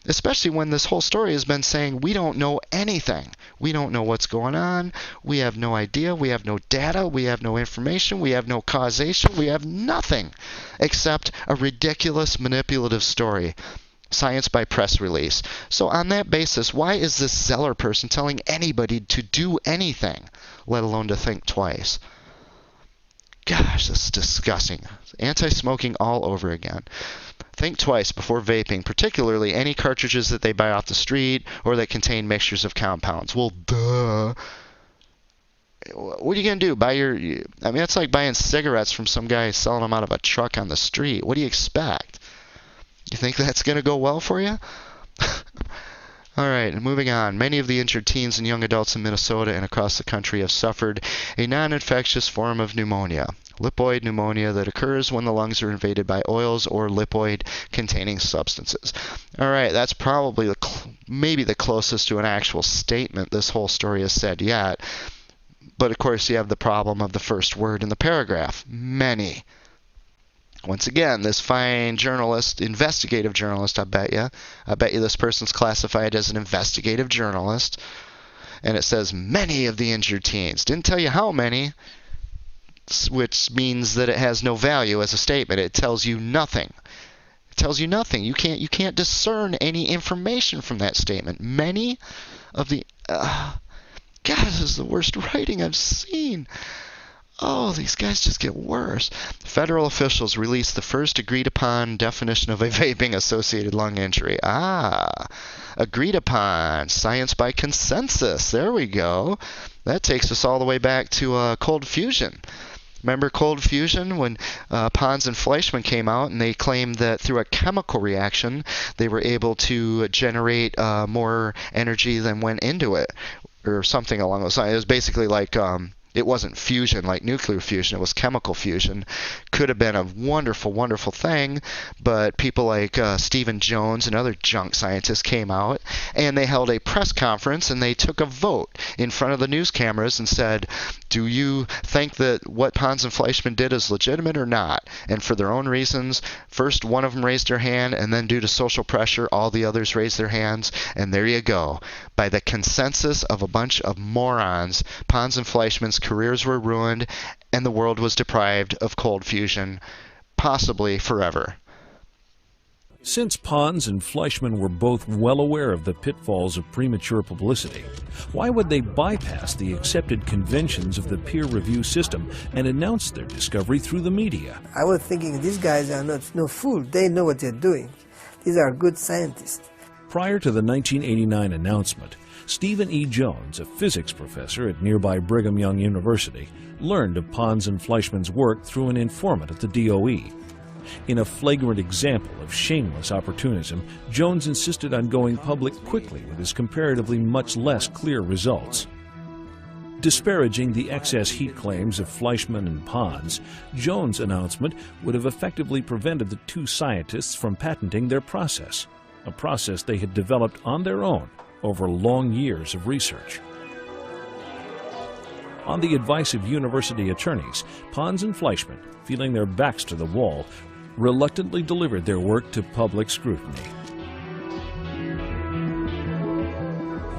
Especially when this whole story has been saying we don't know anything. We don't know what's going on. We have no idea. We have no data. We have no information. We have no causation. We have nothing except a ridiculous manipulative story. Science by press release. So on that basis, why is this Zeller person telling anybody to do anything, let alone to think twice? Gosh, this is disgusting. Anti-smoking all over again. Think twice before vaping, particularly any cartridges that they buy off the street or that contain mixtures of compounds. Well, duh. What are you going to do? I mean, it's like buying cigarettes from some guy selling them out of a truck on the street. What do you expect? You think that's going to go well for you? All right, moving on. Many of the injured teens and young adults in Minnesota and across the country have suffered a non-infectious form of pneumonia. Lipoid pneumonia that occurs when the lungs are invaded by oils or lipoid-containing substances. All right, that's probably maybe the closest to an actual statement this whole story has said yet. But of course, you have the problem of the first word in the paragraph. Many. Once again, this fine journalist, investigative journalist, I bet you this person's classified as an investigative journalist. And it says many of the injured teens. Didn't tell you how many, which means that it has no value as a statement. It tells you nothing. It tells you nothing. You can't discern any information from that statement. Many of the God, this is the worst writing I've seen. Oh, these guys just get worse. Federal officials released the first agreed-upon definition of a vaping-associated lung injury. Agreed upon. Science by consensus. There we go. That takes us all the way back to cold fusion. Remember cold fusion when Pons and Fleischmann came out and they claimed that through a chemical reaction they were able to generate more energy than went into it, or something along those lines. It was basically like it wasn't fusion like nuclear fusion, it was chemical fusion. Could have been a wonderful, wonderful thing, but people like Stephen Jones and other junk scientists came out and they held a press conference and they took a vote in front of the news cameras and said, do you think that what Pons and Fleischmann did is legitimate or not? And for their own reasons, first one of them raised their hand, and then due to social pressure, all the others raised their hands, and there you go. By the consensus of a bunch of morons, Pons and Fleischmann's careers were ruined, and the world was deprived of cold fusion, possibly forever. Since Pons and Fleischmann were both well aware of the pitfalls of premature publicity, why would they bypass the accepted conventions of the peer review system and announce their discovery through the media? I was thinking these guys are no fool. They know what they're doing. These are good scientists. Prior to the 1989 announcement, Stephen E. Jones, a physics professor at nearby Brigham Young University, learned of Pons and Fleischmann's work through an informant at the DOE. In a flagrant example of shameless opportunism, Jones insisted on going public quickly with his comparatively much less clear results. Disparaging the excess heat claims of Fleischmann and Pons, Jones' announcement would have effectively prevented the two scientists from patenting their process, a process they had developed on their own over long years of research. On the advice of university attorneys, Pons and Fleischmann, feeling their backs to the wall, reluctantly delivered their work to public scrutiny.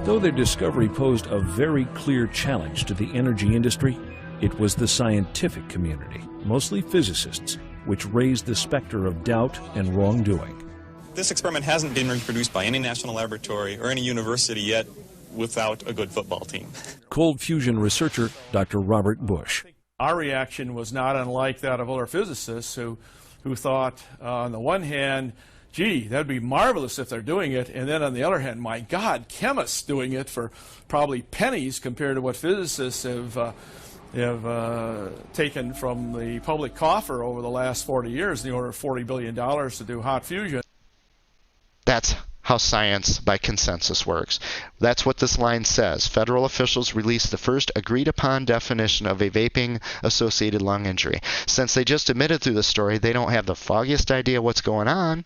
Though their discovery posed a very clear challenge to the energy industry, it was the scientific community, mostly physicists, which raised the specter of doubt and wrongdoing. This experiment hasn't been reproduced by any national laboratory or any university yet without a good football team. Cold fusion researcher Dr. Robert Bush. Our reaction was not unlike that of other physicists who thought, on the one hand, gee, that'd be marvelous if they're doing it, and then on the other hand, my God, chemists doing it for probably pennies compared to what physicists have taken from the public coffer over the last 40 years, in the order of $40 billion to do hot fusion. That's how science by consensus works. That's what this line says. Federal officials released the first agreed-upon definition of a vaping-associated lung injury. Since they just admitted through the story, they don't have the foggiest idea what's going on.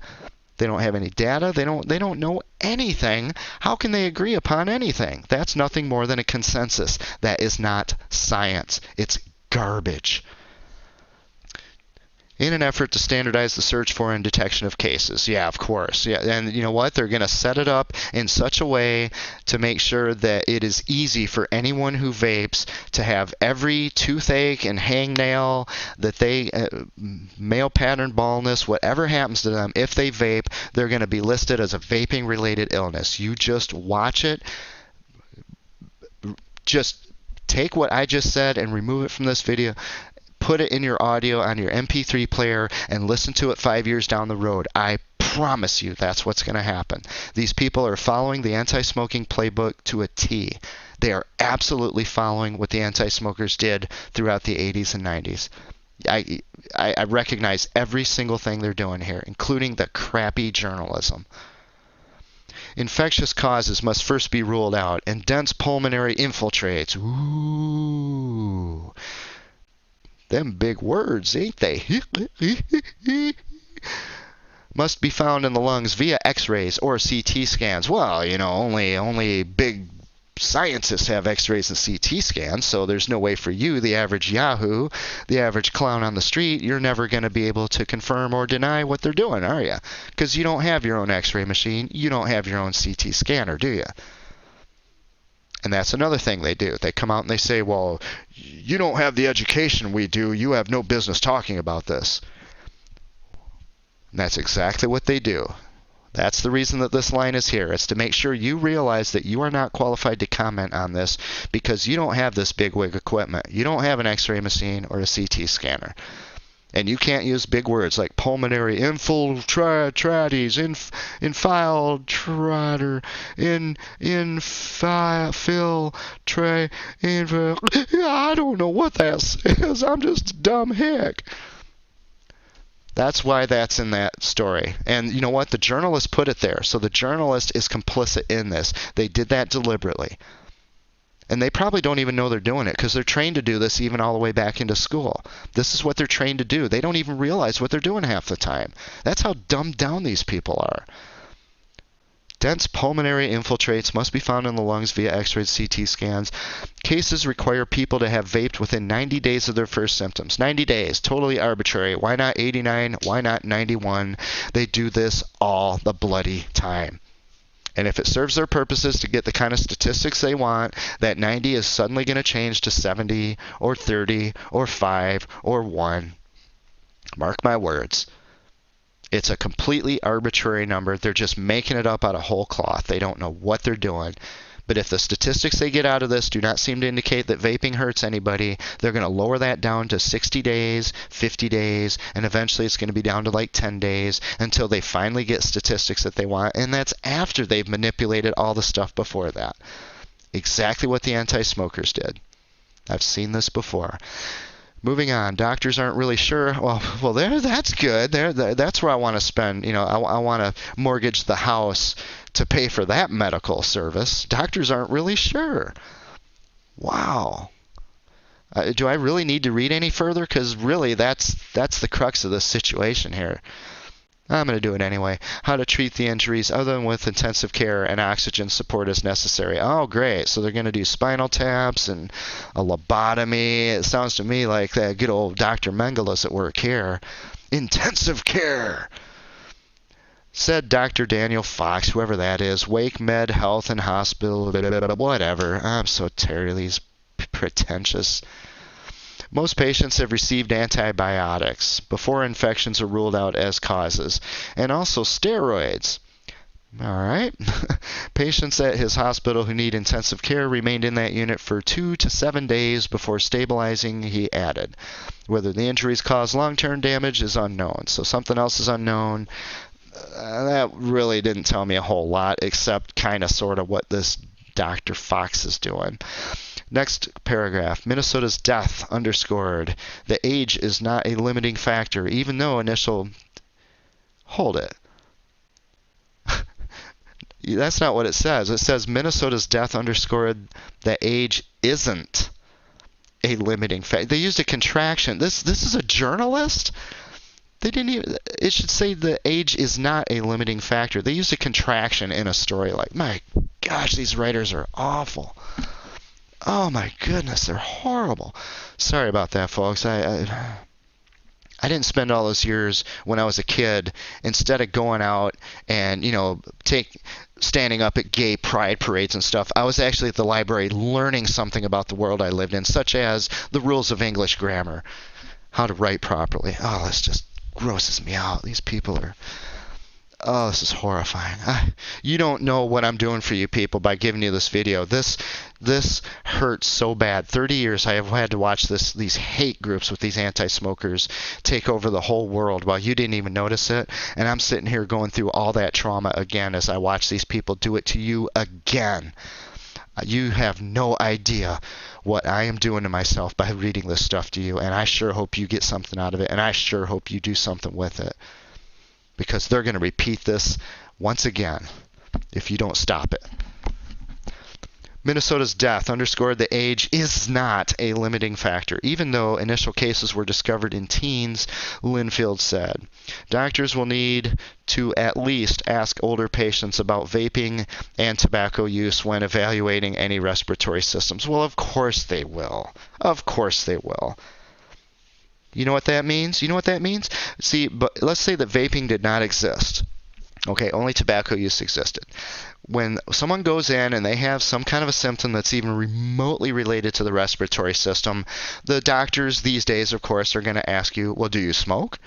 They don't have any data. They don't know anything. How can they agree upon anything? That's nothing more than a consensus. That is not science. It's garbage. In an effort to standardize the search for and detection of cases. Yeah, of course. Yeah, and you know what? They're going to set it up in such a way to make sure that it is easy for anyone who vapes to have every toothache and hangnail that they, male pattern baldness, whatever happens to them, if they vape, they're going to be listed as a vaping-related illness. You just watch it. Just take what I just said and remove it from this video. Put it in your audio on your MP3 player and listen to it 5 years down the road. I promise you that's what's going to happen. These people are following the anti-smoking playbook to a T. They are absolutely following what the anti-smokers did throughout the 80s and 90s. I recognize every single thing they're doing here, including the crappy journalism. Infectious causes must first be ruled out, and dense pulmonary infiltrates. Ooh. Them big words, ain't they? Must be found in the lungs via X-rays or CT scans. Well, you know, only big scientists have X-rays and CT scans, so there's no way for you, the average Yahoo, the average clown on the street, you're never going to be able to confirm or deny what they're doing, are you? Because you don't have your own X-ray machine. You don't have your own CT scanner, do you? And that's another thing they do. They come out and they say, well, you don't have the education we do. You have no business talking about this. And that's exactly what they do. That's the reason that this line is here. It's to make sure you realize that you are not qualified to comment on this because you don't have this bigwig equipment. You don't have an X-ray machine or a CT scanner. And you can't use big words like pulmonary infiltrates, infiltrator, I don't know what that says. I'm just a dumb hick. That's why that's in that story. And you know what? The journalist put it there. So the journalist is complicit in this. They did that deliberately. And they probably don't even know they're doing it because they're trained to do this even all the way back into school. This is what they're trained to do. They don't even realize what they're doing half the time. That's how dumbed down these people are. Dense pulmonary infiltrates must be found in the lungs via X-rays, CT scans. Cases require people to have vaped within 90 days of their first symptoms. 90 days, totally arbitrary. Why not 89? Why not 91? They do this all the bloody time. And if it serves their purposes to get the kind of statistics they want, that 90 is suddenly going to change to 70 or 30 or 5 or 1. Mark my words. It's a completely arbitrary number. They're just making it up out of whole cloth. They don't know what they're doing. But if the statistics they get out of this do not seem to indicate that vaping hurts anybody, they're going to lower that down to 60 days, 50 days, and eventually it's going to be down to like 10 days until they finally get statistics that they want. And that's after they've manipulated all the stuff before that. Exactly what the anti-smokers did. I've seen this before. Moving on, doctors aren't really sure. Well, that's good. That's where I want to spend. I want to mortgage the house to pay for that medical service. Doctors aren't really sure. Wow. Do I really need to read any further? Because really, that's the crux of this situation here. I'm going to do it anyway. How to treat the injuries other than with intensive care and oxygen support as necessary. Oh, great. So they're going to do spinal taps and a lobotomy. It sounds to me like that good old Dr. Mengelis at work here. Intensive care. Said Dr. Daniel Fox, whoever that is, Wake Med Health and Hospital, whatever. I'm so terribly pretentious. Most patients have received antibiotics before infections are ruled out as causes, and also steroids. All right. Patients at his hospital who need intensive care remained in that unit for 2 to 7 days before stabilizing, he added. Whether the injuries cause long-term damage is unknown. So something else is unknown. That really didn't tell me a whole lot, except kind of sort of what this Dr. Fox is doing. Next paragraph, Minnesota's death underscored. The age is not a limiting factor, even though initial... Hold it. That's not what it says. It says Minnesota's death underscored that age isn't a limiting factor. They used a contraction. This is a journalist? They didn't even... It should say the age is not a limiting factor. They used a contraction in a story. Like, my gosh, these writers are awful. Oh my goodness, they're horrible. Sorry about that, folks. I didn't spend all those years when I was a kid, instead of going out and, standing up at gay pride parades and stuff, I was actually at the library learning something about the world I lived in, such as the rules of English grammar, how to write properly. Oh, this just grosses me out. These people are... Oh, this is horrifying. You don't know what I'm doing for you people by giving you this video. This hurts so bad. 30 years I have had to watch these hate groups with these anti-smokers take over the whole world while you didn't even notice it. And I'm sitting here going through all that trauma again as I watch these people do it to you again. You have no idea what I am doing to myself by reading this stuff to you. And I sure hope you get something out of it. And I sure hope you do something with it. Because they're going to repeat this once again if you don't stop it. Minnesota's death underscored that age is not a limiting factor, even though initial cases were discovered in teens, Linfield said. Doctors will need to at least ask older patients about vaping and tobacco use when evaluating any respiratory systems. Well, of course they will. Of course they will. You know what that means? See, but let's say that vaping did not exist. Okay, only tobacco use existed. When someone goes in and they have some kind of a symptom that's even remotely related to the respiratory system, the doctors these days, of course, are going to ask you, well, do you smoke?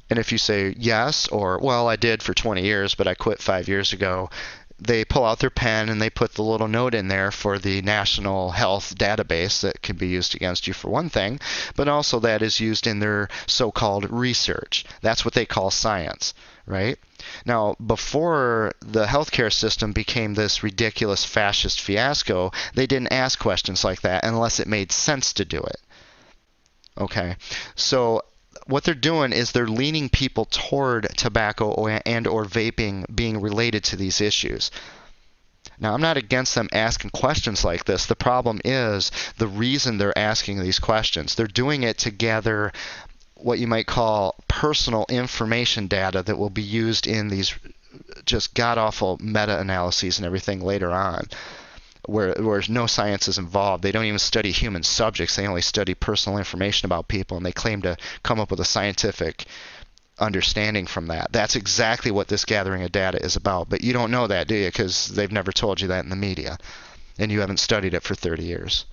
And if you say yes, or, well, I did for 20 years, but I quit 5 years ago, they pull out their pen and they put the little note in there for the National Health Database that can be used against you for one thing, but also that is used in their so-called research. That's what they call science, right? Now, before the healthcare system became this ridiculous fascist fiasco, they didn't ask questions like that unless it made sense to do it. Okay, so what they're doing is they're leaning people toward tobacco and or vaping being related to these issues. Now, I'm not against them asking questions like this. The problem is the reason they're asking these questions. They're doing it to gather what you might call personal information data that will be used in these just god-awful meta-analyses and everything later on, where no science is involved. They don't even study human subjects. They only study personal information about people, and they claim to come up with a scientific understanding from that. That's exactly what this gathering of data is about. But you don't know that, do you? Because they've never told you that in the media, and you haven't studied it for 30 years.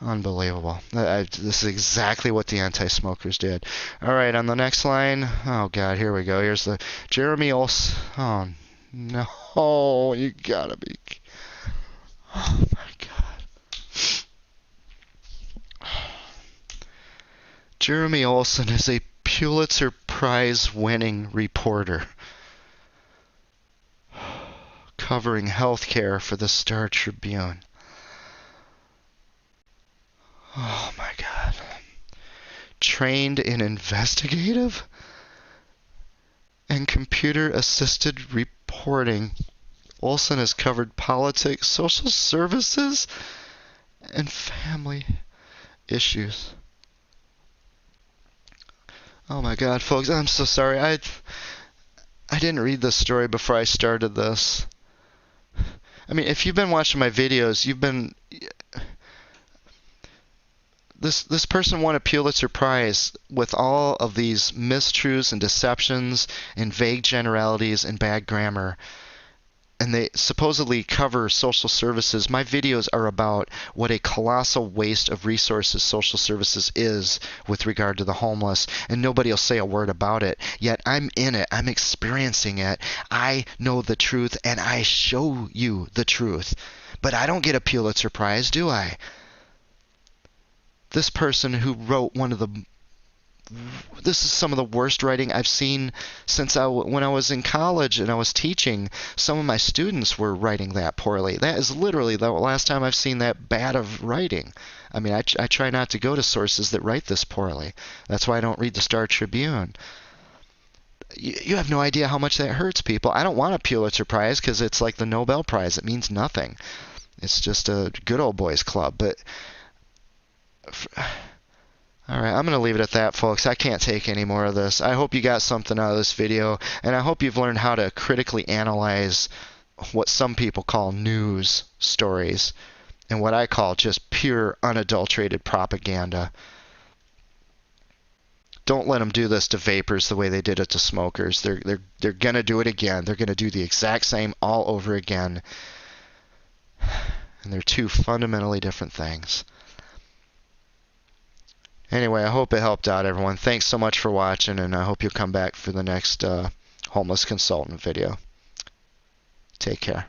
Unbelievable. This is exactly what the anti-smokers did. All right, on the next line. Oh, God, here we go. Here's the Jeremy Olson. Oh, no. You gotta be. Oh, my God. Jeremy Olson is a Pulitzer Prize-winning reporter covering healthcare for the Star Tribune. Oh my God. Trained in investigative and computer-assisted reporting, Olson has covered politics, social services, and family issues. Oh my God, folks, I'm so sorry. I didn't read this story before I started this. I mean, if you've been watching my videos, you've been... This person won a Pulitzer Prize with all of these mistruths and deceptions and vague generalities and bad grammar. And they supposedly cover social services. My videos are about what a colossal waste of resources social services is with regard to the homeless, and nobody will say a word about it. Yet I'm in it. I'm experiencing it. I know the truth, and I show you the truth. But I don't get a Pulitzer Prize, do I? This person who wrote this is some of the worst writing I've seen since when I was in college and I was teaching. Some of my students were writing that poorly. That is literally the last time I've seen that bad of writing. I mean, I try not to go to sources that write this poorly. That's why I don't read the Star Tribune. You have no idea how much that hurts people. I don't want a Pulitzer Prize because it's like the Nobel Prize. It means nothing. It's just a good old boys club. But all right, I'm going to leave it at that, folks. I can't take any more of this. I hope you got something out of this video, and I hope you've learned how to critically analyze what some people call news stories and what I call just pure, unadulterated propaganda. Don't let them do this to vapors the way they did it to smokers. They're going to do it again. They're going to do the exact same all over again. And they're two fundamentally different things. Anyway, I hope it helped out, everyone. Thanks so much for watching, and I hope you'll come back for the next homeless consultant video. Take care.